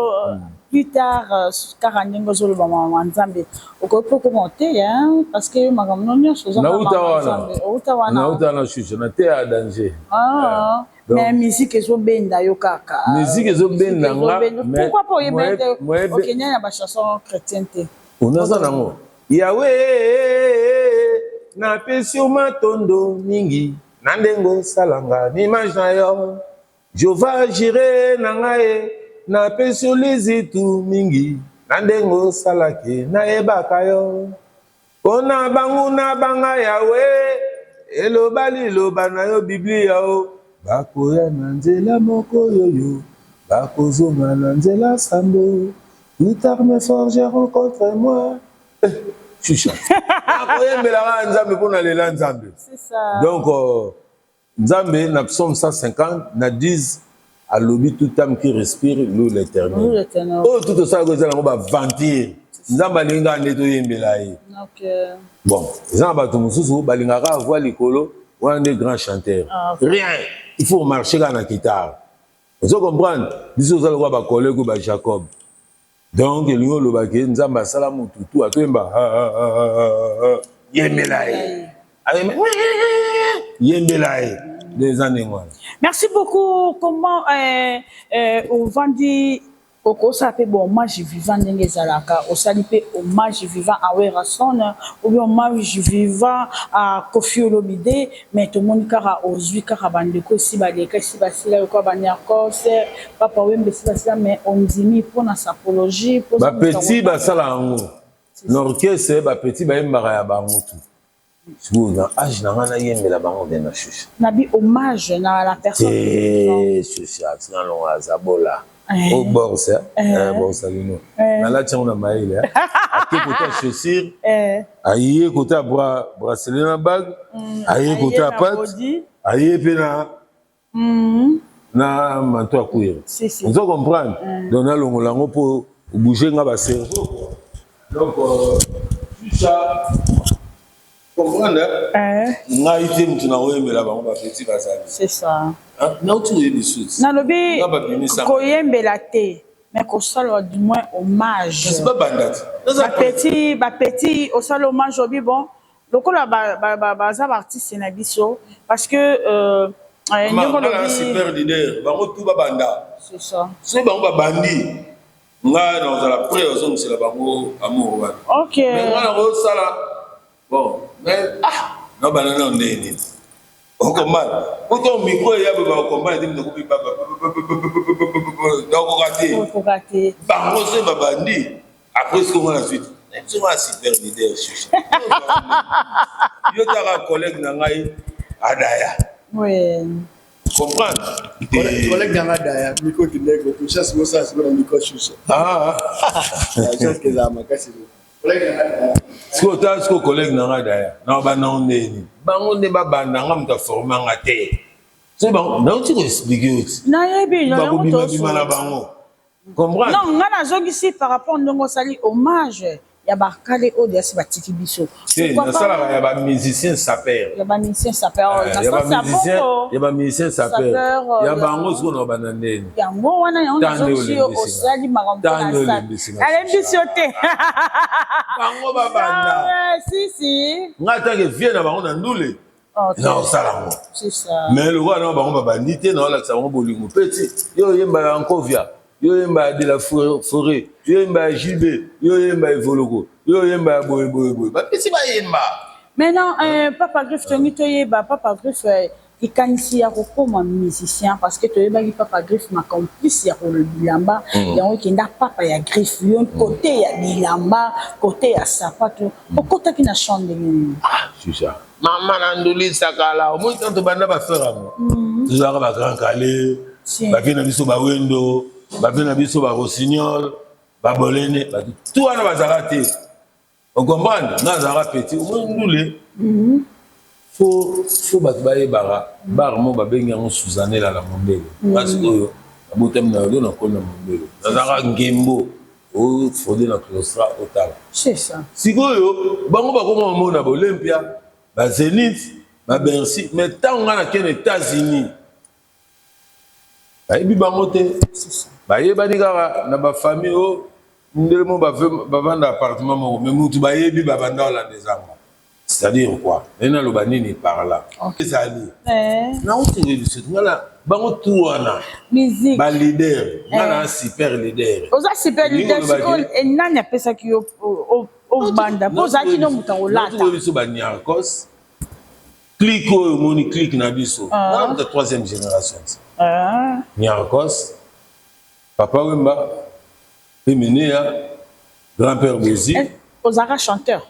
Speaker 2: plus tard karandengo zolo ba nzambe. Oko commenter hein parce que magam non nyonso za
Speaker 1: na utawana chuchu na te à danger.
Speaker 2: Mais musique ezo benda yo kaka.
Speaker 1: Musique ezo benda nga.
Speaker 2: Pourquoi pas y mettre au Kenya na chanson chrétienne te?
Speaker 1: On a ça nango. Yahweh na pesio matondo mingi nandengo salanga ni image yo. Jova jire nangae na pesio lizitu mingi nandengo salaki na ebaka yo. Ona bangu na banga Yahweh elobali loba na yo Biblia yo. Bakoya na nzela moko yoyo, bakozonga na nzela sambo, plus tard mes forgeront contre moi. Chucha. Bakoya mbelanga nzambe pona lela nzambe.
Speaker 2: C'est ça.
Speaker 1: Donc, nzambe na psaume 150, na 10, à l'obi toute âme qui respire, loue l'éternel. Oh, tout ça, on va vantir. Nzamba linga neto yembelaye. Bon, nzamba tumususu, balingaka voix likolo, ou un des grands chanteurs. Rien. Il faut marcher dans la guitare. Vous comprenez? Nous allons voir ma collègue ou Jacob. Donc, il y a le baquet, nous avons salam tout à Twemba. Yembelaye. Yembelaye. Des années moins.
Speaker 2: Merci beaucoup. Comment au Vandi au sape bon hommage vivant ndenge zalaka au salipe hommage vivant à Werason ou bien hommage vivant à Kofi Olomide mais tout le monde kara ozui kara bandeko si baleka si basila ko banya concert papa wembe si basila mais on dimi pour na sapologie pour
Speaker 1: ba petit basala ngo l'orchestre ba petit ba yembara ya bango tout sur na âge na ngana yembela bango de na chucha
Speaker 2: na bi hommage na la personne
Speaker 1: chucha na lo azabola. Au borsa, borsa lino. Na la tiens on a maïle. À qui côté chaussure, aïe côté bracelet na bague, aïe côté patte, aïe pena na manteau à cuir. Vous comprenez? Donc na longolango pour bouger nga cerveau. Donc ça comprendre nga ite mtu na oyembela bango ba petit bazali.
Speaker 2: C'est ça.
Speaker 1: Na utu yebi suit.
Speaker 2: Na lobi koyembela te mais ko sala du moins hommage.
Speaker 1: C'est pas bandat.
Speaker 2: Ba petit au sala hommage obi bon. Lokola ba artiste na biso parce que
Speaker 1: ndeko super leader bango tout ba banda.
Speaker 2: C'est ça.
Speaker 1: C'est bango ba bandi. Nga na ozala prêt ozong c'est la bango amour wana.
Speaker 2: OK.
Speaker 1: Mais nga na ko sala bon mais non banana on est au combat autant micro ya ba combat dit de couper papa donc on raté bango c'est ba bandi après ce qu'on a suite c'est un super leader yo ta collègue na ngai adaya
Speaker 2: oui
Speaker 1: comprendre
Speaker 3: collègue na adaya micro qui nègre tout chasse moi ça c'est dans micro chucha la chance que ça m'a cassé
Speaker 1: ce collègue n'a pas non ba non neni bango ne ba banda ngam ta former ngate c'est bon na tu expliquer
Speaker 2: na yebi
Speaker 1: na bango comprendre
Speaker 2: non ngana zongi si par rapport ndongo sali hommage ya bakale ODS batiki biso
Speaker 1: c'est na sala ya ba musicien sapeur
Speaker 2: ya ba musicien sapeur
Speaker 1: ya ba musicien sapeur ya bango siko na banandeni
Speaker 2: yango wana yango zongi osali makambo na sa alembisi te
Speaker 1: bango ba banda
Speaker 2: si
Speaker 1: ngata ke vie na bango na ndule na osala ngo
Speaker 2: c'est ça
Speaker 1: mais le roi na bango ba bandité na la sa ngo bolingo petit yo yemba ankovia yo yemba de la forêt yo yemba Gilbert yo yemba Evologo yo yemba boy ba pesi ba yemba
Speaker 2: maintenant papa Griff tongi toyeba papa Griff ikanisi ya kokoma musicien parce que toyebaki papa Griffe ma complice ya bilamba yango kenda papa ya Griffe yo côté ya bilamba côté ya sapato okotaki na chambre nini
Speaker 1: c'est ça maman nanduli sakala moi quand banda ba faire amour toujours ba grand calé ba vina biso ba wendo ba vina biso ba rossignol ba bolene ba tout wana bazala te on comprend na zara petit moi ndule faut bato bayebaka bar mo babengi yango Suzanne la mondelo parce que abotem na yo na kona mondelo nazaka ngembo o fondé na claustra otala
Speaker 2: c'est ça
Speaker 1: sikoyo bango bakoma mona ba Olympia ba Zénith ba Bercy mais tanga na ken États-Unis bayebi bango te bayebani kaka na ba famille o ndele mo bavanda appartement moko mais mutu bayebi babanda hollandais anga. C'est-à-dire quoi? Maintenant, le banini par là. Les alliés. Non, tu bango tout wana.
Speaker 2: Musique.
Speaker 1: Ba leader. Nana super leader.
Speaker 2: Oza super leader. Et nani a pesa ki au banda. Oza ki no muta olata.
Speaker 1: Notre biso ba Niarcos. Clique au moni clique na biso. Non, de troisième génération. Niarcos. Papa Wemba. Emenea. Grand-père Bézi.
Speaker 2: Ozara chanteur.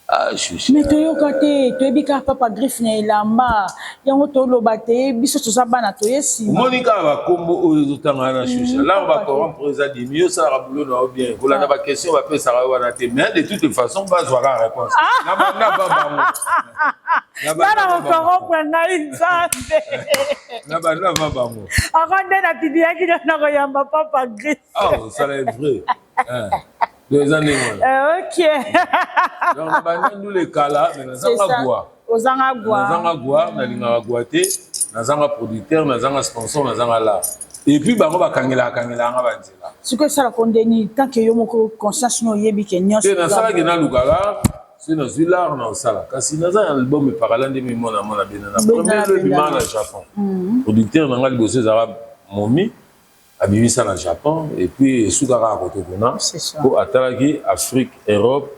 Speaker 1: Ah, je suis
Speaker 2: mais toyoka te toyebika papa Griffe na elamba yango toloba te biso toza bana toyesi
Speaker 1: monika bakombo oyo ezotanga na shusha là on va corrompre eza di mieux ça rabulo na bien kolanda ba question ba pesa wana te mais de toute façon bazwaka réponse na banda bango
Speaker 2: na corrompre ngai nzambe
Speaker 1: na banda bango
Speaker 2: akonde na tidiaki na koyamba papa Griffe
Speaker 1: oh ça est vrai deux années
Speaker 2: ok
Speaker 1: donc nous les kala mais nazanga gwa
Speaker 2: ozanga gwa
Speaker 1: na linga gwate nazanga producteur nazanga sponsor nazanga là et puis bango bakangela nga banzela
Speaker 2: siko sala kondeni tant que yo moko conscience no yebi ke nyonso
Speaker 1: na sala ke na lukala c'est na zilar na sala kasi naza album paralande mi mona bena na premier le bima na Japon producteur nanga liboso zara momi abimisa na Japon et puis soukara à côté kuna pour atalaki Afrique Europe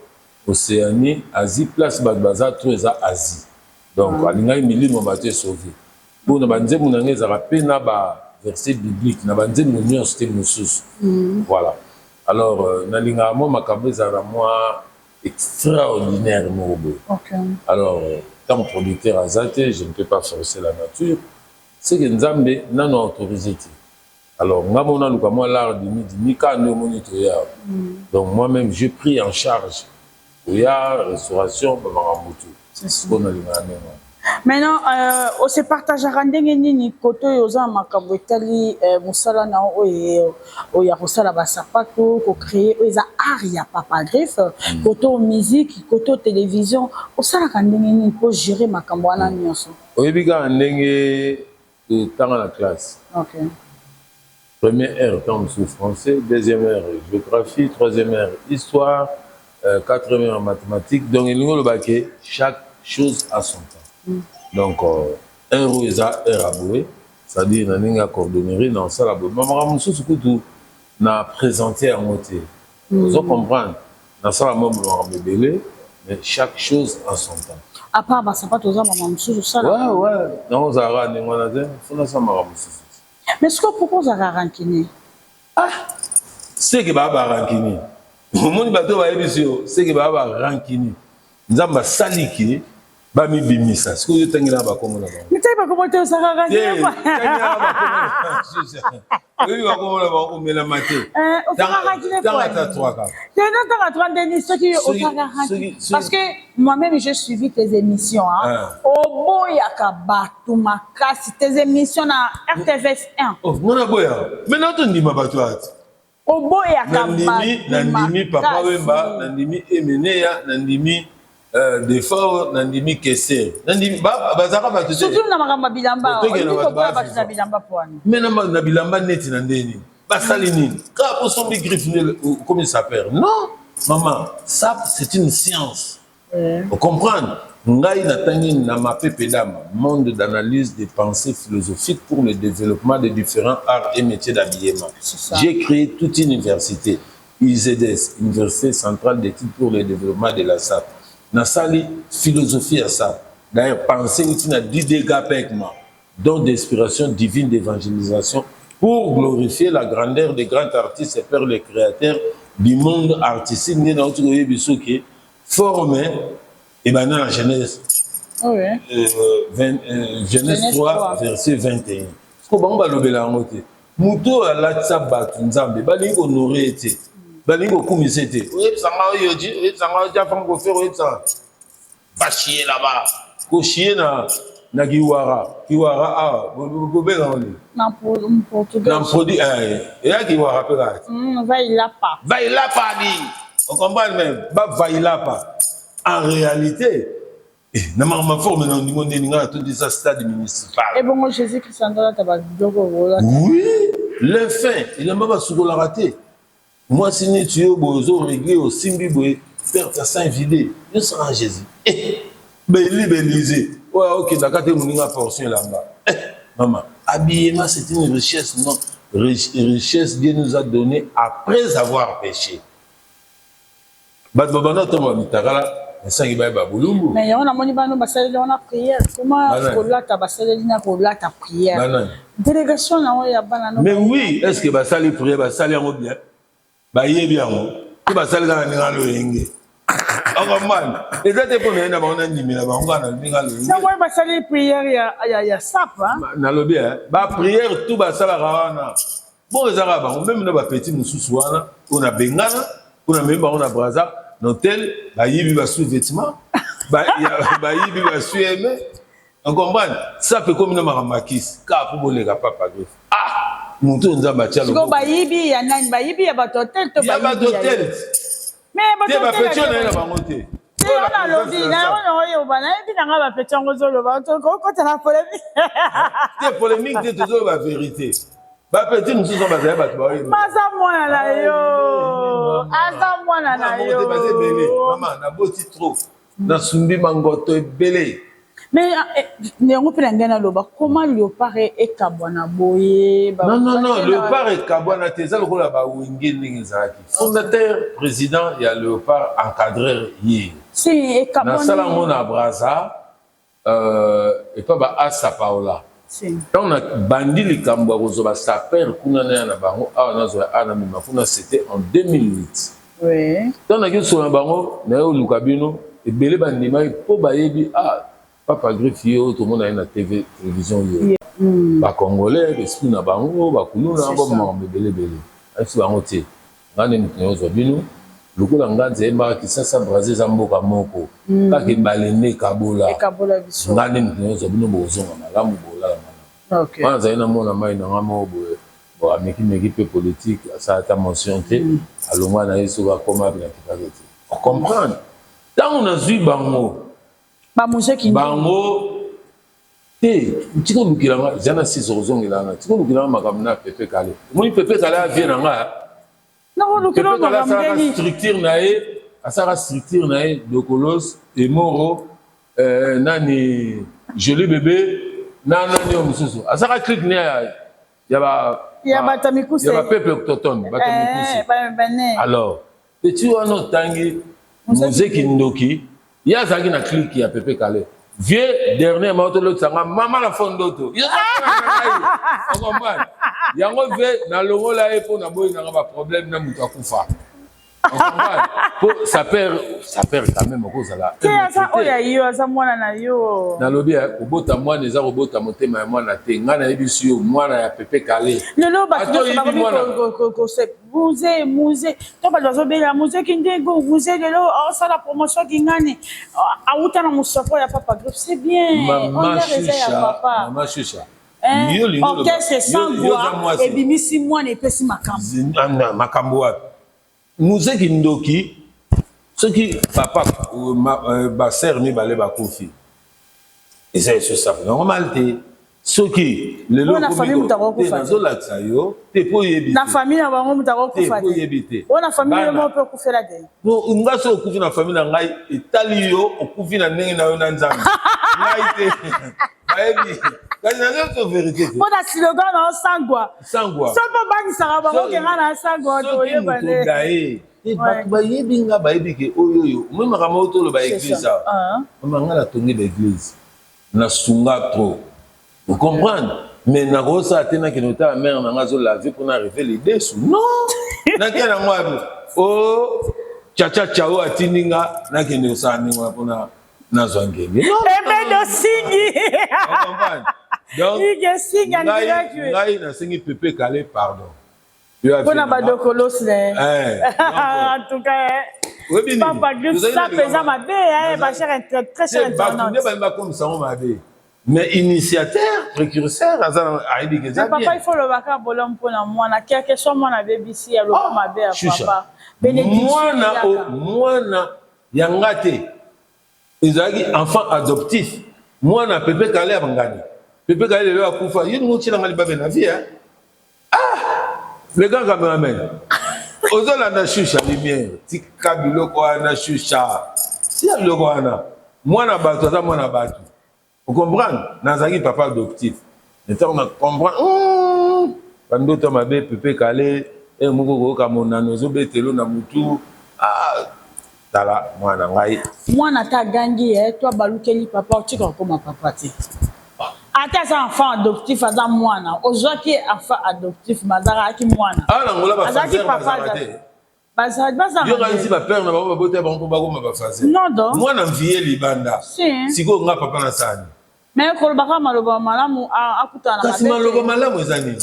Speaker 1: Océanie Asie place baza tout eza Asie donc alingai milimo baté sauvé pour na banzemu na ngeza rapena ba verset biblique na banzemu nyonso te mususu voilà alors na linga mo makambo za moi extraordinaire mo bo alors tant producteur azate je ne peux pas forcer la nature c'est que nzambe nano autorisé. Alors, moi, l'art de midi, donc moi-même, j'ai pris en charge la restauration de Maramutu. C'est ce qu'on a dit.
Speaker 2: Maintenant, on se partage à rendre ni koto yoza makambo etali musala na o ya kosala ba sapato ko créer eza art ya papa Griffe koto musique koto télévision osala kandenge ni pour gérer makambo wana nyonso.
Speaker 1: Oyebika ndenge tanga la classe.
Speaker 2: OK.
Speaker 1: Première heure, temps sous français, deuxième heure, géographie, troisième heure, histoire, quatrième heure, mathématiques. Donc, il y a le baquet, chaque chose a son temps. Donc, un rosa est raboué, c'est-à-dire qu'il y a une coordonnerie dans ça. Maman, je suis tout na présenté à moitié. Vous comprenez? Dans ça, mais chaque chose a son temps.
Speaker 2: À part, ça pas toujours maman, je ça.
Speaker 1: Ouais. Non, ça va, il faut ça maman.
Speaker 2: Mais ce qu'on propose à Rankini,
Speaker 1: c'est que Baba Rankini. Mon bateau va être c'est que Baba Rankini. Nous avons saliki, Bami Bimisa. Ce que vous avez là-bas, comment là-bas?
Speaker 2: Mais tu sais pas comment tu as Rankini?
Speaker 1: Oui, comment là-bas, on met la maté.
Speaker 2: Parce que moi-même, j'ai suivi tes émissions. Au Boyaka Batumakasi, tes émissions à RTVS 1.
Speaker 1: Oh, mon aboya. Maintenant, tu dis ma bateau.
Speaker 2: Au Boyaka
Speaker 1: Nandimi, Papa Wemba, Nandimi Emenea, Nandimi Defort, Nandimi Kessé. Nandimi Bazara Batou.
Speaker 2: Surtout na Maramba Bilamba.
Speaker 1: Mais na Bilamba neti nandeni. Basalinine. Quand on s'en Griffe, comment il s'appelle? Non, maman, ça c'est une science. Vous comprenez? Ngai natangi na mapé pedama, monde d'analyse des pensées philosophiques pour le développement des différents arts et métiers d'habillement. J'ai créé toute une université, IZS, Université centrale d'études pour le développement de la SAP. Nasali philosophie à ça. D'ailleurs, pensez que tu as 10 dégâts avec moi, dont d'inspiration divine d'évangélisation pour glorifier la grandeur des grands artistes et faire les créateurs du monde artistique. Nous avons qui formé et maintenant la Genèse.
Speaker 2: Oui.
Speaker 1: Genèse 3, verset 21. Ce qu'on va le bélangoter. Muto à la tsabat nzambe bali honoré été. Bali ko kumisete. Oui, ça m'a yoji, oui, ça m'a déjà fait faire oui ça. Va chier là-bas. Ko chier na Kiwara. Kiwara ah, bo bélangoter.
Speaker 2: Na portugais.
Speaker 1: Na produit et ya Kiwara pe là.
Speaker 2: Va il a pas.
Speaker 1: Va il a pas dit. On comprend même. Va il a pas. En réalité, na ma forme dans le monde ninga tout dit ça stade municipal.
Speaker 2: Et bon Jésus-Christ andala tabadogo wala.
Speaker 1: Oui, le fin, il a même sur la raté. Moi si tu es bozo réglé au simbi père ta saint vidé, je serai Jésus. Bélisé. Ouais, OK, d'accord, tu moninga portion là-bas. Maman, habillement c'est une richesse non, richesse Dieu nous a donné après avoir péché. Bad babana to mitagala.
Speaker 2: Mais on a moni bano basali on a prière comment kolata basali na kolata prière délégation na ya bana
Speaker 1: mais oui est-ce que basali prière basali en bien ba yebi yango que basali na ngalo yenge on man et ça te pone na ba on ndimi na ba on na ngalo yenge
Speaker 2: ça moi basali prière ya sap
Speaker 1: na lobi ba prière tout basala rawana bon ezaka ba même na ba petit mususu wana on a bengana on a même on a braza l'hôtel, il va sous vêtements, il va sous aimé. On comprend? Ça peut comme une marakis, car pour les papa greffe. Ah, mon tour nous a battu.
Speaker 2: Si on il y a un baïbi, il y a un hôtel,
Speaker 1: il y a un hôtel. Mais il y a un petit hôtel là-bas.
Speaker 2: Si on a l'envie, on a petit on a polémique.
Speaker 1: C'est polémique, c'est toujours la vérité. Ba petit nous sommes basés ba tuba yo.
Speaker 2: Maza mwana na yo. Aza mwana na yo.
Speaker 1: Maman na boti trop. Na sumbi mangoto ebele.
Speaker 2: Mais on peut ngana loba comment Léopard et Kabwana boye ba.
Speaker 1: Non, Léopard et Kabwana teza lokola ba wenge ningi zaki. Fondateur, président, il y a Léopard encadreur hier.
Speaker 2: Si et Kabwana.
Speaker 1: Na sala ngona braza et pas ba Asa Paola. Quand on a bandi les Kambarozo, sa père, c'était en 2008.
Speaker 2: Oui.
Speaker 1: Quand on a dit sur un baron, et Belé Bandima, pour Bayebi, Papa Griffio, tout le monde a une télévision. Les Congolais, les Spina Bango, les Koulouna, les Belé Belé. Est-ce que vous avez dit le coup d'angan c'est marre qui ça brasé zamboka moko pas que balené kabola ngane mkinyo bino bozonga malamu bola mana
Speaker 2: OK
Speaker 1: on a mona mai na ngamo bo ameki pe politique ça a ta mention té alongwa na yeso ba koma bien kitageti on comprend tant on a vu bango
Speaker 2: ba museki
Speaker 1: bango té tiko lukilanga jana 6 ozongela tiko lukilanga makamna pepe kale moi pepe kale a vie nga
Speaker 2: non,
Speaker 1: structure nae, asara structure nae, Dokolos, Emoro, nani, joli bébé, nani omususu. Asara clique nae, y a peuple autochtone, alors, tu vois notre tangi, Moseki Ndoki, y a zagi na clique ya pepe kale. Vieux dernier moto l'autre sanga maman la fondoto. On comprend. Yango ve na longo la epo na boy na ba problème na mutu akufa. On comprend. Ça perd quand même cause là.
Speaker 2: C'est ça oya yo ça mwana na yo.
Speaker 1: Na lobi obota mwana eza obota motema ya mwana te ngana yebisu yo mwana ya pepe kale.
Speaker 2: Lelo ba ko se musée to ba zo bela musée kindego musée lelo ça la promotion kingani auta na musoko ya papa groupe c'est bien.
Speaker 1: Maman Chucha.
Speaker 2: Orchestre sangwa et bimisi mwana epesi makambo.
Speaker 1: Makambo wapi? Musée Kindoki ce qui papa ba sœur mi balé ba confi. Et c'est ça normal té. Ce qui le lot
Speaker 2: na famille mutako kufa.
Speaker 1: Te po yebi.
Speaker 2: Na famille na bango mutako kufa.
Speaker 1: Te po yebi.
Speaker 2: Ona famille mo pe kufela de.
Speaker 1: No ngaso okufi na famille na ngai etali yo okufi na ndenge na yo na nzambe. Ngai te. Baebi. C'est vérité.
Speaker 2: On a slogan dans sangwa.
Speaker 1: Sangwa.
Speaker 2: Ça pas bani sangwa ko ke na sangwa to yebale.
Speaker 1: Et ba yebi nga baebi ke oyoyo. Même kama otolo ba église ça. Mama nga la tongi l'église. na sunga trop. Vous comprenez? Mais na rosa tena ki nota mère na ngazo la vie pour arriver les dessous. Non. Na kena ngwa. Oh, chacha chao atininga na kene osani ngwa pona na zwangenge. Non.
Speaker 2: Ebe do singi.
Speaker 1: Vous comprenez? Donc,
Speaker 2: ngai
Speaker 1: na singi Pepe Kale pardon.
Speaker 2: Pona badokolos le. En tout cas, Papa Griff, ça pesant ma bé, ma chère très chère internaute.
Speaker 1: Mais initiateur, précurseur,
Speaker 2: papa, il faut le vaca bolom pour la moine. Quelque chose, mon BBC, elle va ma bé, papa.
Speaker 1: Moana, Yangate, ils ont enfant adoptif. Moana, Pepe Kale a gagné. Pepe Kale est là à Koufa. Il y a une moitié dans la vie. Ah, les gars, quand même. Ozola na shusha lumière, tika biloko na shusha. Si ya biloko wana, mwana bato aza mwana bato. Vous comprenez? Nazaki papa adoptif. Maintenant on comprend. Bando to mabe Pepe Kale, e moko ko mona nozo betelo na mutu. Ah, tala mwana ngai.
Speaker 2: Mwana ta gangi toi balukeli papa tu comme papa ti. Ata enfant adoptif aza mwana ozwaki enfant adoptif mazara ki mwana
Speaker 1: na ngola ba fazer
Speaker 2: baza
Speaker 1: yo kanisi ba père na ba bote ba ko ba fazer mwana mviye libanda siko nga papa na sani
Speaker 2: mais ko baka maloba malamu akutana
Speaker 1: kasi maloba malamu ezani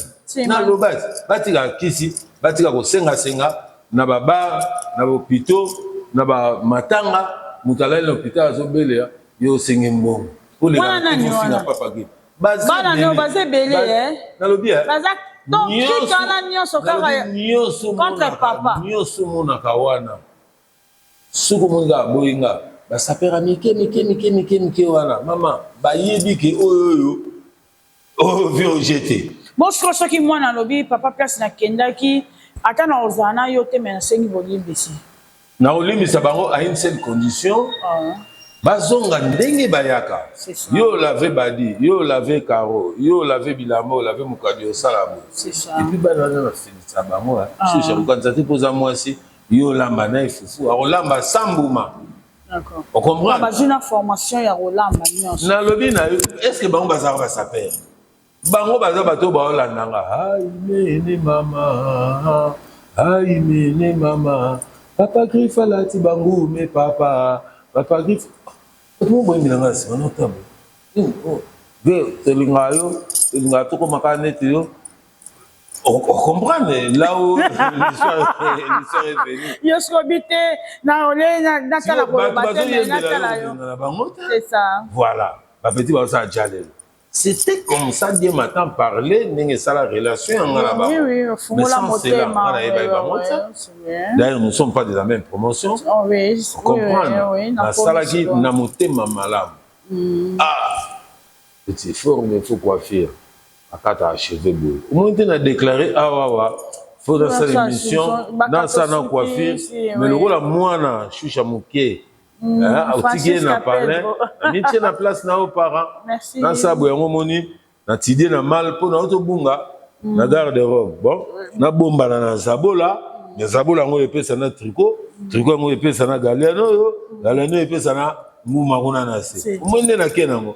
Speaker 1: na lobati batika kisi batika ko senga na baba na hôpital na ba matanga mutala na hôpital azobele yo sengi mbongo pour les gens papa Griff.
Speaker 2: Bana no baze belé
Speaker 1: nalobi
Speaker 2: baza donc kana nyoso kaka contre papa
Speaker 1: nyoso mona kawana suko munga boyinga basapera mike wana mama bayebi ke oyo vio jeté
Speaker 2: bon ce qui moi na lobi papa place na kendaki ata na ozana yo te mena sengi bolimbisi
Speaker 1: na olimbisa bango à une seule condition bazonga ndenge bayaka yo lave badi yo lave karo yo lave bilamo lave mukadi osalamu et puis bana na finisa bango je reconnaît te poser moi si yo lamba na ifufu rolamba sambuma
Speaker 2: d'accord
Speaker 1: on comprend
Speaker 2: ba une formation ya rolamba nyonso
Speaker 1: na lobi na est-ce que bango bazaka ba saper bango baza bato ba olandanga ay mene mama papa Griff alati bango me papa Griff. Tout le monde est là, c'est un autre. On comprend, mais là où l'histoire est venue.
Speaker 2: C'est ça.
Speaker 1: Voilà. C'était comme ça, Dieu m'attend parler, mais ça la relation.
Speaker 2: Oui,
Speaker 1: mais sans cela, d'ailleurs, nous ne sommes pas de la même promotion.
Speaker 2: Oui,
Speaker 1: vous comprenez? La salaki n'a monté ma malade. Ah, petit fort, mais il faut coiffer. À quatre cheveux bleus. Au moins, on a déclaré, faut dans cette émission, dans ça, on coiffure. Mais le rôle à moi, je suis chamouqué. Autigué na palais, ni tient na place na aux parents. Dans ça, boyango moni, na tidé na mal pour na auto bunga, na garde-robe. Bon, na bomba na zabola, mais zabola ngo épée ça na tricot ngo épée ça na galeno, galeno épée ça na mouma kuna na se. Monde na kenango.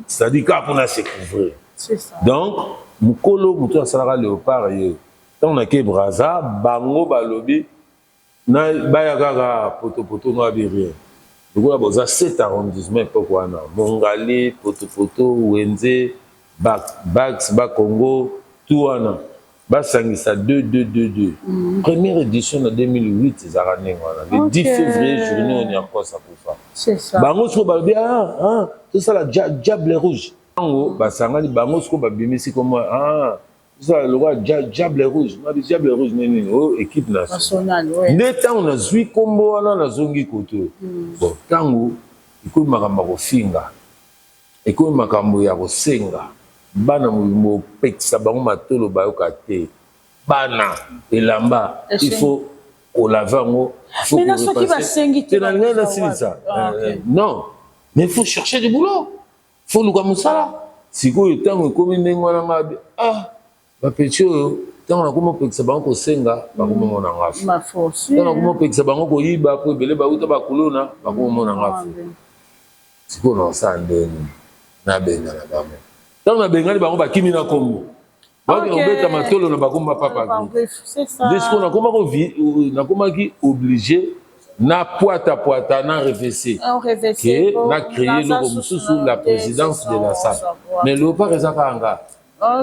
Speaker 1: C'est-à-dire qu'on a se couvrir.
Speaker 2: C'est ça.
Speaker 1: Donc, mukolo muto asala léopard ye. Tant na ke braza, bango balobi na bayaka poto no abirien. Donc, on a 7 arrondissements, pourquoi non? Mongali, Poto, Wenze, Bax, Bakongo, tout on a. Basangisa 2. Première édition en 2008, c'est le 10 février, journée, on y a encore ça pour faire.
Speaker 2: C'est ça.
Speaker 1: Bango, c'est ça la diable rouge. Bango, Basangali, Bango, c'est comme ça, le roi Diable Rouge. Diable Rouge, équipe nationale. L'état, on a zui combo, on a zongi koto. Bon, tango, écoute Makambo Finga, écoute Makambo Yaro Senga, Bana Moumo Peksa Bango Matolo Bayokate, Bana, Elamba, il faut qu'on lave un mot.
Speaker 2: Mais non, ce qui va sengi,
Speaker 1: non, mais il faut chercher du boulot. Il faut nous comme ça. Si vous êtes en train Bapetio, tant on a pekisa bango senga, bango mona ngafu.
Speaker 2: Ma force.
Speaker 1: Tant on a pekisa bango ko yiba ko belé ba uta ba kulona, bango mona ngafu. Siko na sa ndeni. na benga na bango tant na benga ni bango ba kimi na kombo ba ki obeta matolo na bakomba papa
Speaker 2: c'est ça
Speaker 1: dès qu'on a comment qui obligé na poata na révessé que na créé le sous la présidence de la SAP mais le pas ezaka anga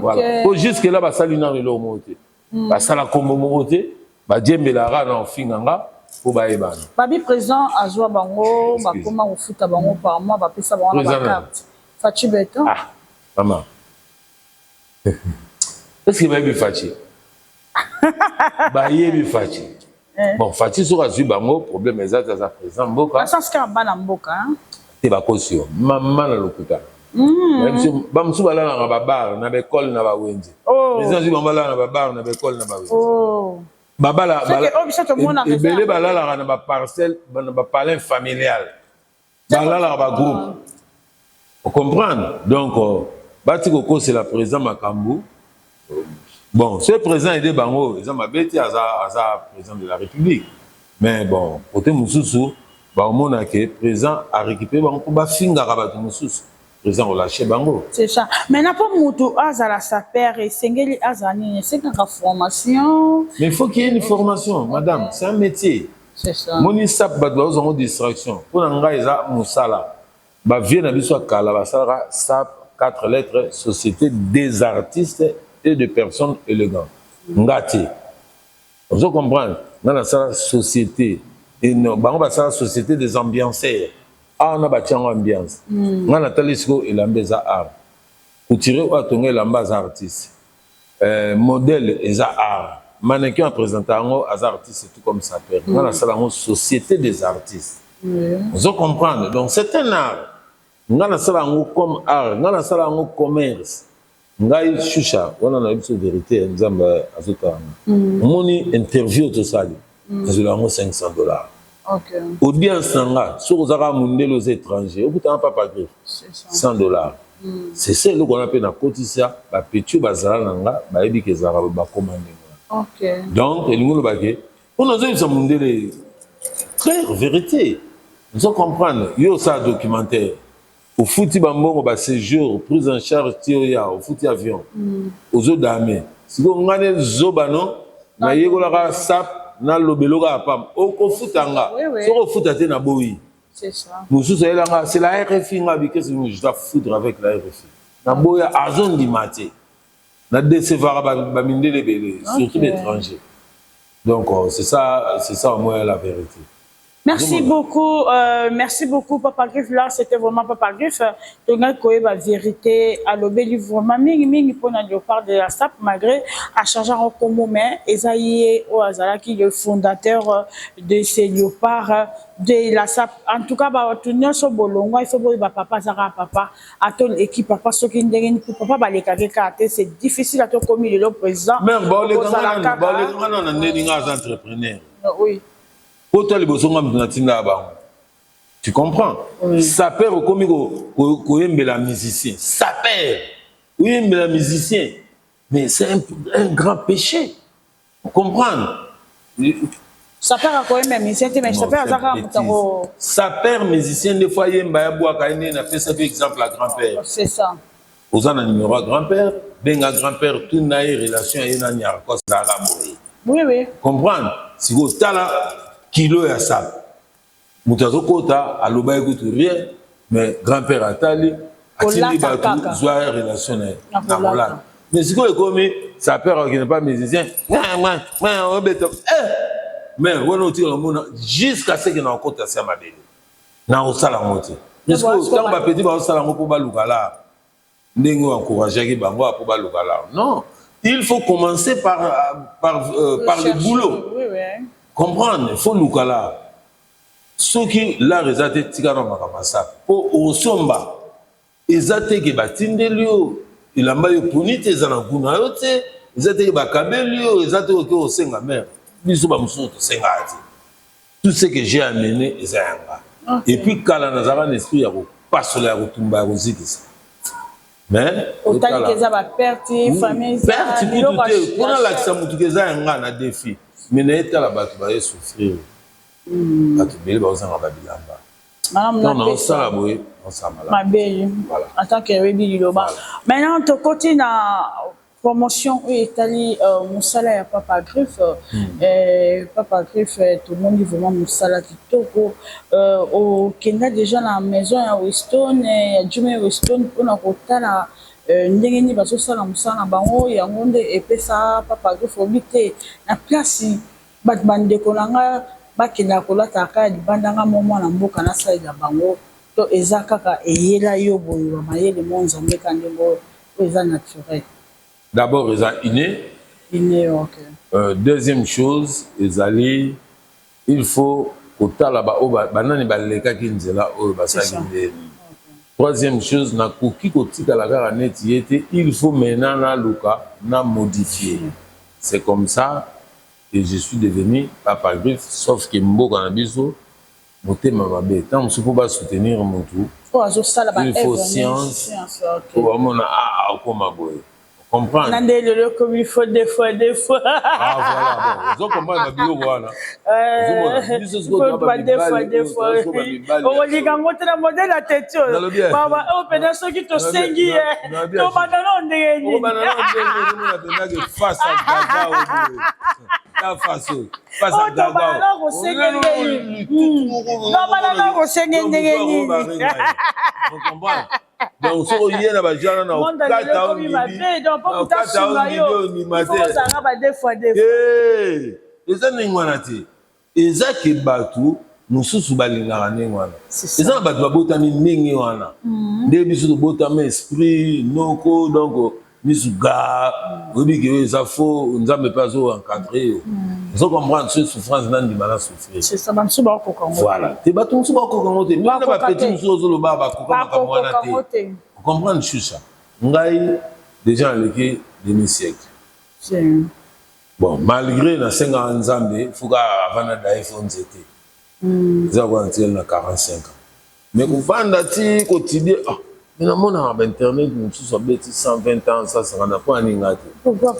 Speaker 1: voilà pour jusque là ba salina le moté ba sala kombo moté ba djembela ra na ofinganga pour ba ebana
Speaker 2: babi président azwa bango ba koma ofuta bango par mois ba pesa bango na carte Fachi Beto
Speaker 1: ah maman est-ce que babi Fachi ba yebi Fachi bon Fachi sur azui bango problème exact à présent mboka
Speaker 2: ça c'est bana mboka
Speaker 1: te ba kosio maman na lokuta ba musu bala na ba bar na ba école na ba wenzi président zui bala na ba bar na ba école na ba wenzi
Speaker 2: oh
Speaker 1: babala ebele balalaka na baparcelle na bapalin familial balalaka bagroupe ocomprendre donc bati kokosela président makambo bon ce président ede bango eza mabe te aza président de la république mais bon côté mosusu baomona ke président arécupere bango mpo bafingaka bato mosusu président relâché bango
Speaker 2: c'est ça maintenant pour mutu azala sa père et sengeli azani c'est une formation
Speaker 1: mais il faut qu'il y ait une formation madame c'est un métier
Speaker 2: c'est ça
Speaker 1: moni sap bato bazozango distraction mpona ngai eza mosala bavie na biso akala basalaka sap 4 lettres société des artistes et de personnes élégantes nga te ozo comprendre nga nasala société bango basala société des ambianceurs ah on a bâti en ambiance on a natali siko elamba eza art couture ou atonga elamba za artiste modèle eza art mannequin a présenté ango as artiste c'est tout comme ça père on a sala en société des artistes vous comprendre donc c'est un art on a sala en comme art on a sala en commerce ngai shusha on a une vérité nzamba azotana moni interview to sali azula en $500.
Speaker 2: okay
Speaker 1: audience nanga sur zaka mundelo aux étrangers au bout papa griffe $100 c'est ça le qu'on appelle na kotisa ba petu bazala nanga ba ebi ke zaka ba commande
Speaker 2: okay
Speaker 1: donc elingo lo baké on a besoin de mundele clair vérité vous comprendre yo ça documentaire au fouti bambongo ba séjour prise en charge tioya au fouti avion aux autres dames si ko ngane zobano na yegola ka sap na lobeloka apam oko futanga soko futa te na boyi
Speaker 2: c'est ça
Speaker 1: mususu elanga c'est la RFI ngabi qu'est-ce que je dois foutre avec la RFI na boya azon di maté na décevoir ba mindele belé surtout l'étranger donc c'est ça au moins la vérité.
Speaker 2: Merci beaucoup Papa Griffe. Là, c'était vraiment Papa Griffe. Donc, la vérité à l'obéli vraiment mingi pour na léopard de la SAP malgré à changer en commun mais Esaïe Oazala qui est le fondateur de ces léopards de la SAP. En tout cas, bah tout le so bolongo il faut ba papa zara papa à ton équipe papa ce qui ndenge papa ba les caractères c'est difficile à te commis le président.
Speaker 1: Mais bon les grands na ndinga entrepreneur.
Speaker 2: Oui.
Speaker 1: Tu comprends? Oui. Ça perd au comique la musicien. Ça perd. Oui, mais la musicien. Mais c'est un grand péché. Vous comprenez?
Speaker 2: Ça perd à quoi même musicien, mais ça perd à
Speaker 1: ça perd musicien des fois il y a un fait ça exemple à grand-père.
Speaker 2: C'est ça.
Speaker 1: Aux ans numéro à grand-père, ben à grand-père tout n'a relation à une cause
Speaker 2: oui.
Speaker 1: Comprendre? Si vous êtes là kilo ya sap mutazo kota aloba écoute rien mais grand-père atali atili batu zwa relation na voilà mais si quoi comme ça père qui n'est pas musicien moi obeto mais on a tiré le monde jusqu'à ce que na kota ça mabele na osala moté mais quand ba petit ba osala ngo pour ba lukala ndenge encourager ki bango pour ba lukala non il faut commencer par le boulot.
Speaker 2: Oui.
Speaker 1: Comprendre, il faut nous là. Ceux qui la réalité tigara makabasa pour osomba ezate ke batindelio ilamba yo punite zana kuna yote ezate ke bakabelio ezate ke osenga mer biso ba muso to senga ati tout ce que j'ai amené ezanga et puis kala nazara l'esprit ya ko pasola ya ko tumba ya ko zikisa mais
Speaker 2: autant que ça va perdre famille
Speaker 1: perte tout pour la que ça mutu ke za nga na défi mais n'est pas la bato va souffrir bato bele ba osanga ba bilamba Non, ça, oui.
Speaker 2: Ma belle. En tant que Rébi Liloba. Maintenant, tu côté na promotion où est allé mon salaire Papa Griffe. Papa Griffe, tout le monde dit vraiment mon salaire kitoko. Au Kenya déjà la maison à Weston, à Jumé Weston, on a retard ndenge ni bazosala musala bango yango nde epesa Papa Griffe obite na place bat bandeko nanga bakenda kolata kaya libandanga momo na mboka na saida bango to eza kaka eyela yo boyo mayele mo nzambe kandengo eza naturel.
Speaker 1: D'abord eza inné.
Speaker 2: Inné, ok.
Speaker 1: Deuxième chose, ezali il faut kotala ba o banani baleka kinzela o basaki ndeni. Troisième chose, na koki kotika la kaka neti yete, il faut maintenant na luka na modifier. C'est comme ça que je suis devenu Papa Griffe, sauf que mboka na biso motema mabe. Tant que faut pas soutenir mon tout. Il faut science. Pour vraiment comment boy. Comprendre.
Speaker 2: Nandele comme il faut des fois.
Speaker 1: Ah voilà, bon. Vous comprenez la bio voilà.
Speaker 2: Des fois. On dit quand on te modèle la tête. Baba, on peut dire ceux qui te sengi. To banana on dit.
Speaker 1: Oh banana on dit face à Gaga. La face. Face à Gaga.
Speaker 2: Non, banana on sengi.
Speaker 1: Vous comprenez? Donc, si vous avez des gens qui ont
Speaker 2: vous
Speaker 1: comprenez, Choucha? Ngai, déjà, le demi-siècle. Bon, malgré la 50 ans, il faut qu'avant d'iPhone, c'était. Ils ont 45 ans. Mais vous vendez quotidien. Mais on a Internet, nous sommes 120 ans, ça n'a pas un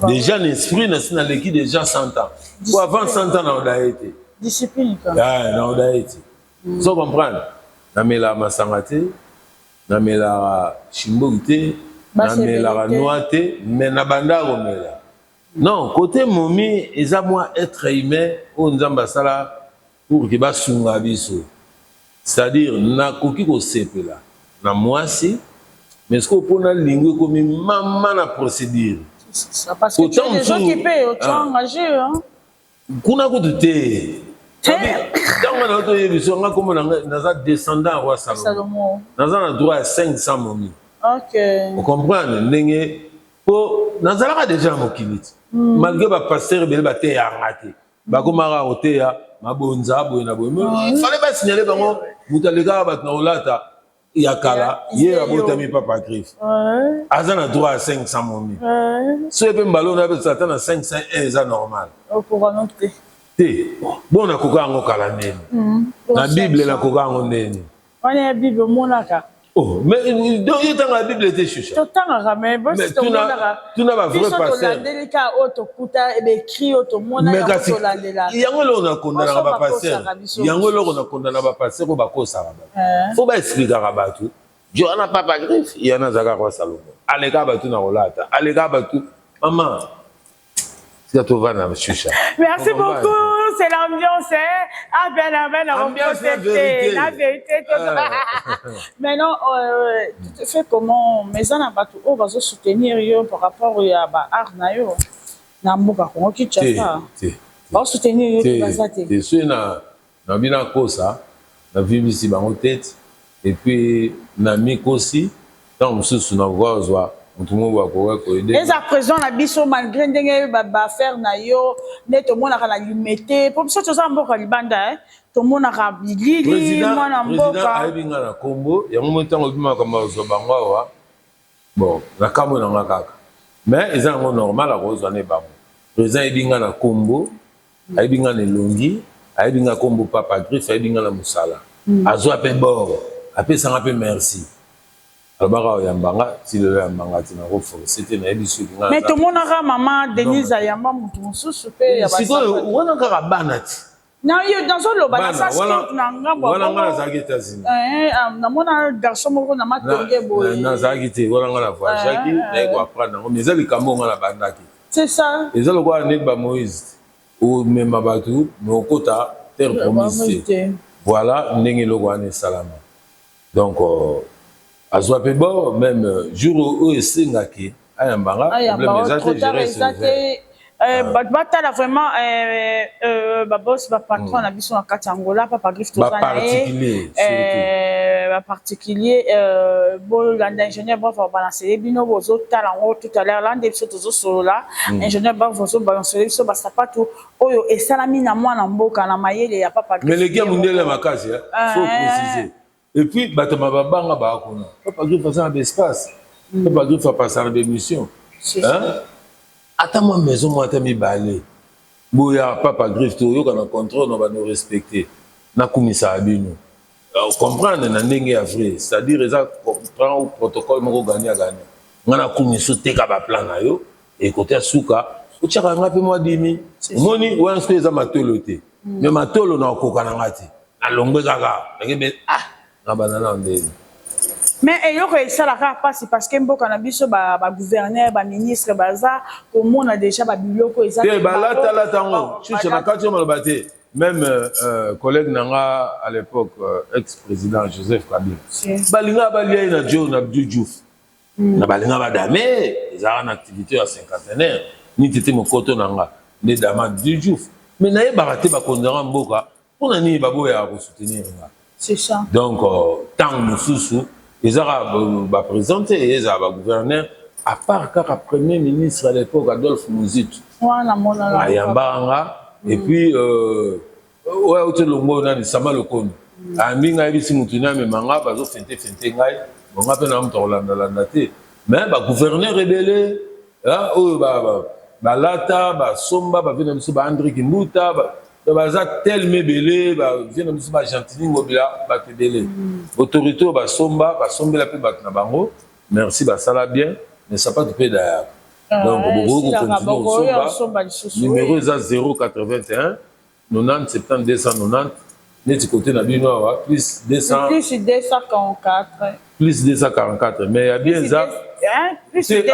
Speaker 1: déjà, l'esprit n'a l'équipe déjà 100 ans. Ou avant 100 ans, on a été.
Speaker 2: Discipline.
Speaker 1: Ah, on a été. Vous comprenez? Namela Masangate, Namela Chimbogite, Namela Noate, mais Nabanda Romela. Non, côté Momi, ils ont moi être humain, on nous ambassadeur pour qu'il va sunga biso. C'est-à-dire, na koki ko sepela. Na moisi, mais ce qu'on peut na lingue comme maman na procédure.
Speaker 2: Parce que tu as des gens qui payent, tu as engagé, hein.
Speaker 1: Kuna ko te. Dans mon auto, je suis comme un descendant roi Salomon. Dans un droit à 500 momies.
Speaker 2: Ok.
Speaker 1: Vous comprenez? Pour Nazara déjà mon kilit. Malgré ma pasteur, il va te arrêter. Bakomara otea, ma bonza, boina boina. Il fallait pas signaler bango. Mutalega batnaolata. Yakala, hier abotami Papa Griffe. Azana droit à 500 momies. Si vous avez un ballon, on s'attend à 500, c'est normal.
Speaker 2: Pour annoncer.
Speaker 1: Bon, on a coupé en calandé. La Bible, la coupé en neni.
Speaker 2: On est la Bible, mon aka.
Speaker 1: Oh, mais donc, il y a la Bible était chucha.
Speaker 2: Mais
Speaker 1: tu n'as pas vrai pasteur. Mais il y a un lot de condamné à la pasteur. Il y a un lot de condamné à la pasteur. Il faut pas expliquer à Rabatou. Dieu n'a pas Papa Griffe, il y en a Zagara Salomon. Allez, Rabatou na rolata. Allez, Rabatou. Maman.
Speaker 2: Merci beaucoup, c'est l'ambiance. Ah ben, la vérité. Maintenant, tu fais comment? Mais on a pas tout, on va se soutenir par rapport à l'art nayo. Namboka, on quitte ça. On va soutenir yo bazate.
Speaker 1: Je suis na bina kosa, na vivi si bango tête et puis na mi kosi, tant mususu na voix.
Speaker 2: Les à présent la biso malgré ndenge ba faire na yo neto mona kana limité pour ça tu as mboka libanda to mona ka bilili mona mboka
Speaker 1: président aibinga na kombo ya momontango bima kama zo bango wa bon na kamo na ngaka mais ils ont normal à cause ne ba président aibinga na kombo aibinga na longi aibinga kombo Papa Griffe aibinga na musala azo ape bord ape sanga pe merci. Mais
Speaker 2: tout le monde a maman Denise Ayamba, tout le monde a Non, dans un loba, dans ça,
Speaker 1: voilà nga nazalaki États-Unis.
Speaker 2: Namona garçon moko na matonge boye.
Speaker 1: Nazalaki te, voilà nga na voyageaki, naye koapprendre yango, mais eza likambo nga na bandaki.
Speaker 2: C'est ça.
Speaker 1: Eza lokola neti ba Moïse, omema bato, mais okota terre promise te. Voilà ndenge eloko wana esalama. Donc, azwa pe bo, même jour oyo esengaki, ayambanga, problème eza te, je reste
Speaker 2: batala vraiment boss ba patron na biso na kati Angola papa Griff tozana ba particulier bon l'ingénieur ba balancer bino bozo tala ngo tout à l'heure là biso tozo solo là ingénieur ba bozo balancer biso ba sapato oyo esalami na mwana mboka na mayele ya papa Griff.
Speaker 1: Mais les gars mundele makasi faut préciser. Et puis batama babanga ba kona papa Griff a ça d'espace, papa Griff a passé en émission, hein. Attends moi maison moi t'as mis balé boya papa Griff to yo kana contrôle on va nous respecter na kumisa abino comprendre na ndenge ya vrai, c'est-à-dire ça prend protocole moko gagner ngana kumiso teka ba plan na yo et côté suka uchaka ngapi moi dimi moni wana ce za matolo te mais matolo na kokana ngati alongwe kaka ngebe na banana ndeni.
Speaker 2: Mais il y a ça la passe parce que mboka na biso ba gouverneur ba ministre baza comme on a déjà ba biloko eza
Speaker 1: te balata la tango chucha na kati malobate même collègue nanga à l'époque ex-président Joseph Kabila balinga balia na John Abdou Diouf na balinga badame eza en activité à cinquantenaire ni tete mokoto nanga ne dama Diouf mais na yebaka ba kondera mboka pona ni baboya ko soutenir nga.
Speaker 2: C'est ça.
Speaker 1: Donc tant mususu ils ont présenté, ils ont gouverneur, à part qu'à premier ministre à l'époque, Adolphe Mouzit. Et puis, ouais, au Telongo, on a dit Sama Lokon. À Minga, il y a des manga, ils ont fait on a appelé un peu mais le gouverneur rebellé, Lata, Somba, André Kimbuta, baza tellement belé vient de ba gentili ngobila ba tebelé autorité ba somba la pe ba na bango merci ba sala bien mais ça pas de paix d'ailleurs donc beaucoup somba numéro za 081 90 70 290 net côté na bino plus 200
Speaker 2: plus 244
Speaker 1: plus 244 mais il y a bien ça plus 200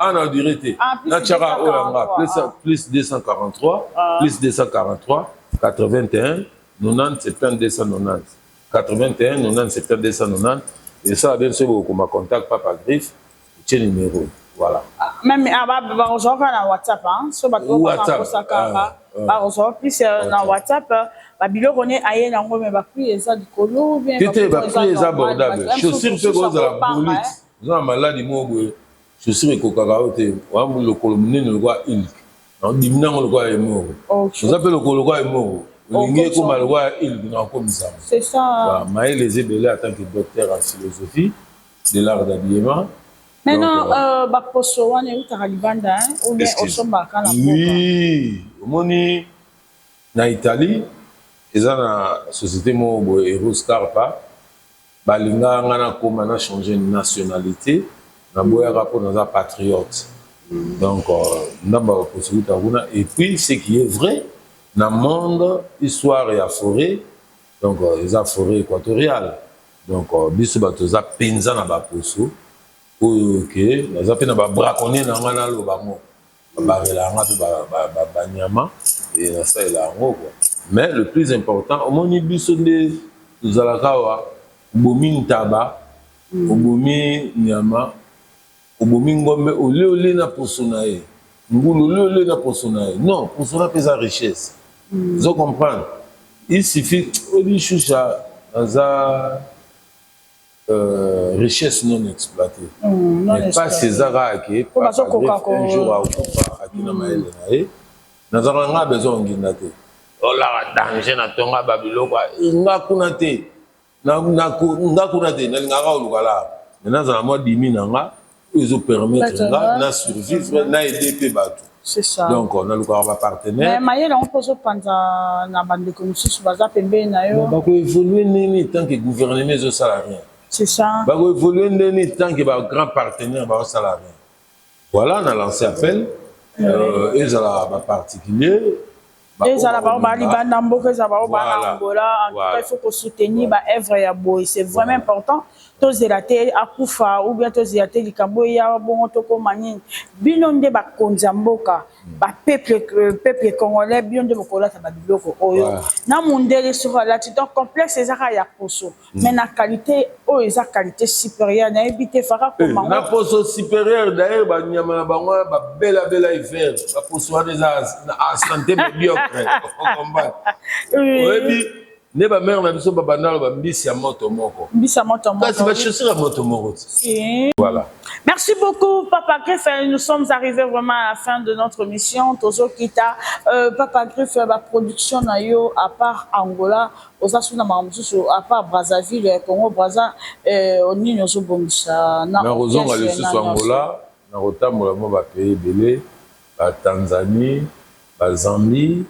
Speaker 1: on a duré. Natchara Oyanga, plus 243, plus 243, 81, 90, 70, 290. 81, 90, 70, 290. Et ça, bien sûr, vous me contactez Papa Griff, c'est le numéro. Voilà.
Speaker 2: Même aujourd'hui, on a WhatsApp. Sur WhatsApp. Plus dans WhatsApp, Babilo connaît ailleurs dans le même prix et ça du colo.
Speaker 1: Tu es prix abordable. Chaussures peut être la bolite. Vous avez maladie, moi. Je suis au Kakaote, ou le colombier le roi il. On dit non, le roi est mort. Vous appelez le roi est mort. Il comme le roi il, comme ça.
Speaker 2: C'est ça.
Speaker 1: Maël les ébélés en tant que docteur en philosophie de l'art d'habillement.
Speaker 2: Maintenant, Baposo, on est où Taralibanda, ou bien au Sombaka.
Speaker 1: Oui, moni na Italie, ils ont la société mo Eros Carpa. Balinga ngana comme on a changé de nationalité. Nous sommes patriotes. Donc, nous avons la possibilité. Et puis, ce qui est vrai, dans le monde, histoire et la forêt, donc, il y a la forêt équatoriale. Donc, nous avons la penza na baposo. Ok, nous avons braconné dans le bamo. Et ça, il a mais le plus important, au moins, nous avons bomi taba, bomi nyama. Ngombe ole na posonae ngulu ole na posonae non posona pesa richesse vous comprenez il suffit oli choucha za richesse non exploitée mais pas César qui un jour à Okupa akina maele nae nazara nga besoin ngina te ola danger na tonga babilo kwa nga kuna te na kuna te na ngaka olukala nazara moi 10 000 nga ils ont permis de survivre, d'aider bateau.
Speaker 2: C'est ça.
Speaker 1: Donc, on a le corps partenaire.
Speaker 2: Mais on peut se prendre dans bande de commissions sur WhatsApp et bien d'ailleurs.
Speaker 1: On va évoluer tant que gouvernement est salarié.
Speaker 2: C'est ça.
Speaker 1: On va évoluer tant que grand partenaire est salarié. Voilà, on a lancé appel. Ils ont particulier.
Speaker 2: Les Alabama, Liban, Mboka, Zababa, Angola, en tout cas, il faut soutenir l'œuvre ya boy. C'est vraiment important. Tous les ratés à Koufa ou bien tous les ratés du Camboya, bon, toko mani. Binonde ba konzamboka, ba peuple congolais, binonde bokola tababiloko oyo. Na mondele sur la titre complexe ezaka ya poso. Mais na qualité o eza qualité supérieure na ebité fara comment.
Speaker 1: Na poso supérieure d'ailleurs ba nyama na bango ba bela hiver, ba poso des santé médiocre. Oui. Ne ba mère na biso baba na ba mbisi ya moto moko.
Speaker 2: Mbisi ya moto moko.
Speaker 1: Kasi ba chaussure ya moto moko. Voilà.
Speaker 2: Merci beaucoup, Papa Griff. Nous sommes arrivés vraiment à la fin de notre mission. Tozo Kita, Papa Griff, la production nayo à part Angola, aux Asuna Mamoussou, à part Brazzaville, Congo, Brazza, on y nous obongisa.
Speaker 1: Na raison va le sous Angola, na rotambola mo ba pays belé, ba Tanzanie, ba Zambie,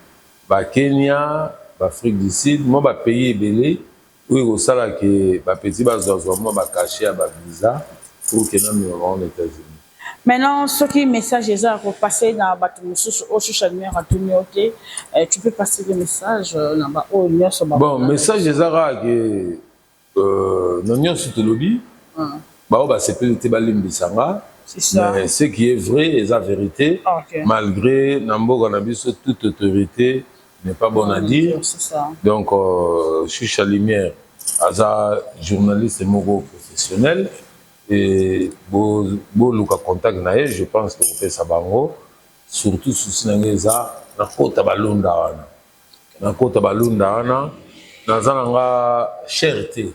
Speaker 1: ba Kenya, ba Afrique du Sud, mo ba pays belé, où il sala que ba petit ba zozo mo ba caché à ba visa. Pour que nous aux États-Unis.
Speaker 2: Maintenant, ce qui message est à repasser dans au social media, tu peux passer le message là-bas au
Speaker 1: bon, message est à que nous sommes le lobby. C'est mais ce qui est vrai est la vérité. Malgré toute autorité n'est pas bonne à dire. Donc, je suis Chalumière, journaliste et professionnel. Et Luka contact nae, je pense que vous faites ça bango, surtout sous Sinangeza, na kota balunda wana. Na kota balunda wana, nazanga cherté.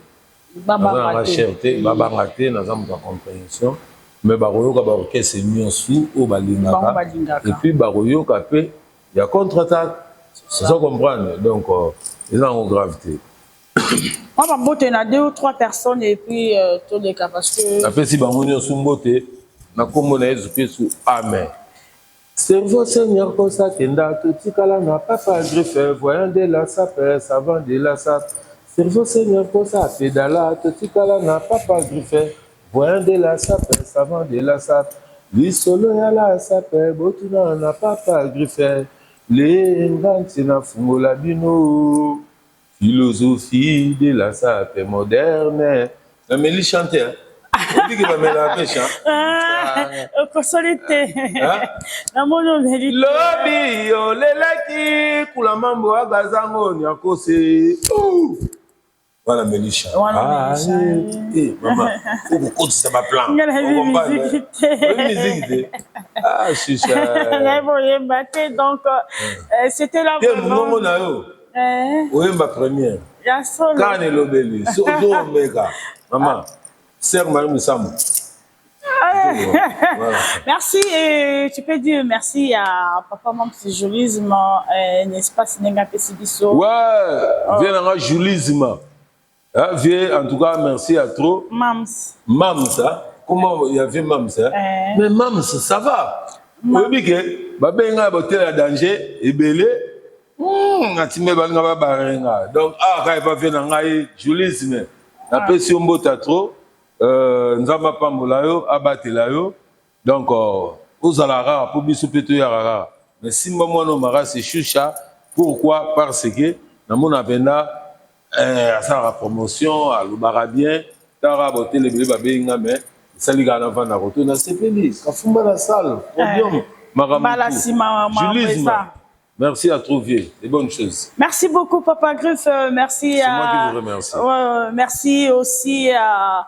Speaker 1: Nazanga cherté, babangate, nazanga compréhension. Mais baroyoka baroke c'est mieux sous au balingaka. Et puis baroyoka pe, il y a contre-attaque. C'est ça comprendre. Donc, ils ont une gravité.
Speaker 2: Moi, je vais 2 ou 3 personnes et puis tous les cas parce que.
Speaker 1: Après, si je suis beauté, je Amen. Cerveau Seigneur, comme ça, Kenda, tout tikala na papa greffé, voyant de la sape, savant de la sape. Cerveau Seigneur, comme ça, pédala, tout tikala na papa greffé, voyant de la sape, savant de la sape. Lui solo ya la sape, botuna na papa greffé, les nganti na fungola bino. Philosophie de la sape moderne. La mélie chantait, hein? On dit qu'il va mettre la pêche, hein?
Speaker 2: Consolité. La monomélite.
Speaker 1: Lobby, on l'élaki, Koulamambo, Agazango, Nyakose. Voilà, mélie chante. Ah, eh, maman, faut qu'on compte ça ma plan.
Speaker 2: Il y a la
Speaker 1: musique. Ah, chicha.
Speaker 2: Donc, c'était là vraiment.
Speaker 1: Oui, ma première. Quand elle obéit, surtout Omega. Maman, sœur Marie Moussamou.
Speaker 2: Merci, et tu peux dire merci à Papa Mams Julisme, n'est-ce pas, Sénégal Pessibiso.
Speaker 1: Ouais, viens dans Julisme. Viens, en tout cas, merci à trop.
Speaker 2: Mams.
Speaker 1: Mams, hein? Comment il y avait Mams, hein? Mais Mams, ça va. Oui, que, Babenga, Botel à danger, et belé. Donc, quand il va venir dans le julisme, après si on botte trop, Nzamba Pambolayo, Abatelayo, donc, aux alara, pour biso peto yarara. Mais si moi non mara c'est choucha, pourquoi? Parce que, dans mon avenda, à sa promotion, à l'Ubarabien, Tara botte les bébés babéinga, mais ça lui gagne avant la retour, c'est fini, ça fout mal la salle, podium, julisme. Merci à trouver des bonnes choses.
Speaker 2: Merci beaucoup, Papa Griff. Merci
Speaker 1: à... C'est moi qui vous remercie.
Speaker 2: Merci aussi à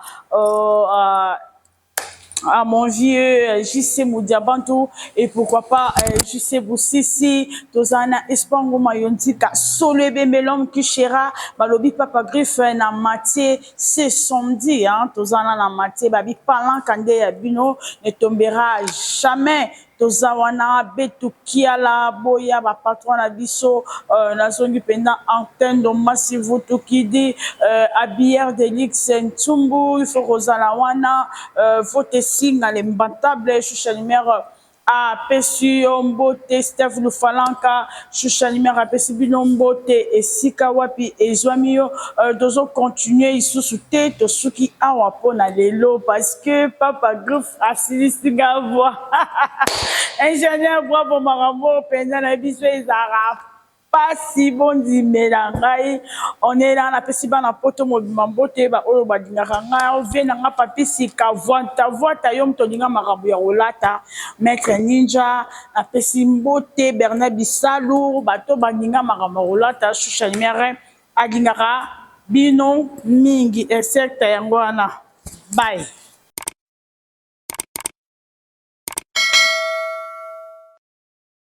Speaker 2: mon vieux JC Moudiabantou et pourquoi pas JC Boussissi, Tozana Espango Mayontika, Solebe Melom Kishera, Balobi Papa Griff na matière, c'est samedi, hein, Tozana na matière, Babi Palan Kande Yabino ne tombera jamais. Tozawana betu kiala boya ba patron na biso na zongi penda antenne do massive to kidi abière de lix ntumbu il faut rozala wana vote singa le mbantable chucha numéro a pesu mbote Steph Lufalanka chucha numéro a pesu bino mbote esika wapi ezwamio dozo continuer isusu te to suki awa pona lelo parce que Papa Griff asilisi gavoa ingénieur bravo marambo pendant la biso ezara pasi bondi melangai on est là na pesi bana poto mobima mbote ba oyo badingaka nga ovena nga papisi ka voita yo mtoninga marabu ya olata maître ninja na pesi mbote Bernard Bisalu bato bandinga marabu olata shusha numere adingaka bino mingi excepte yango wana bye.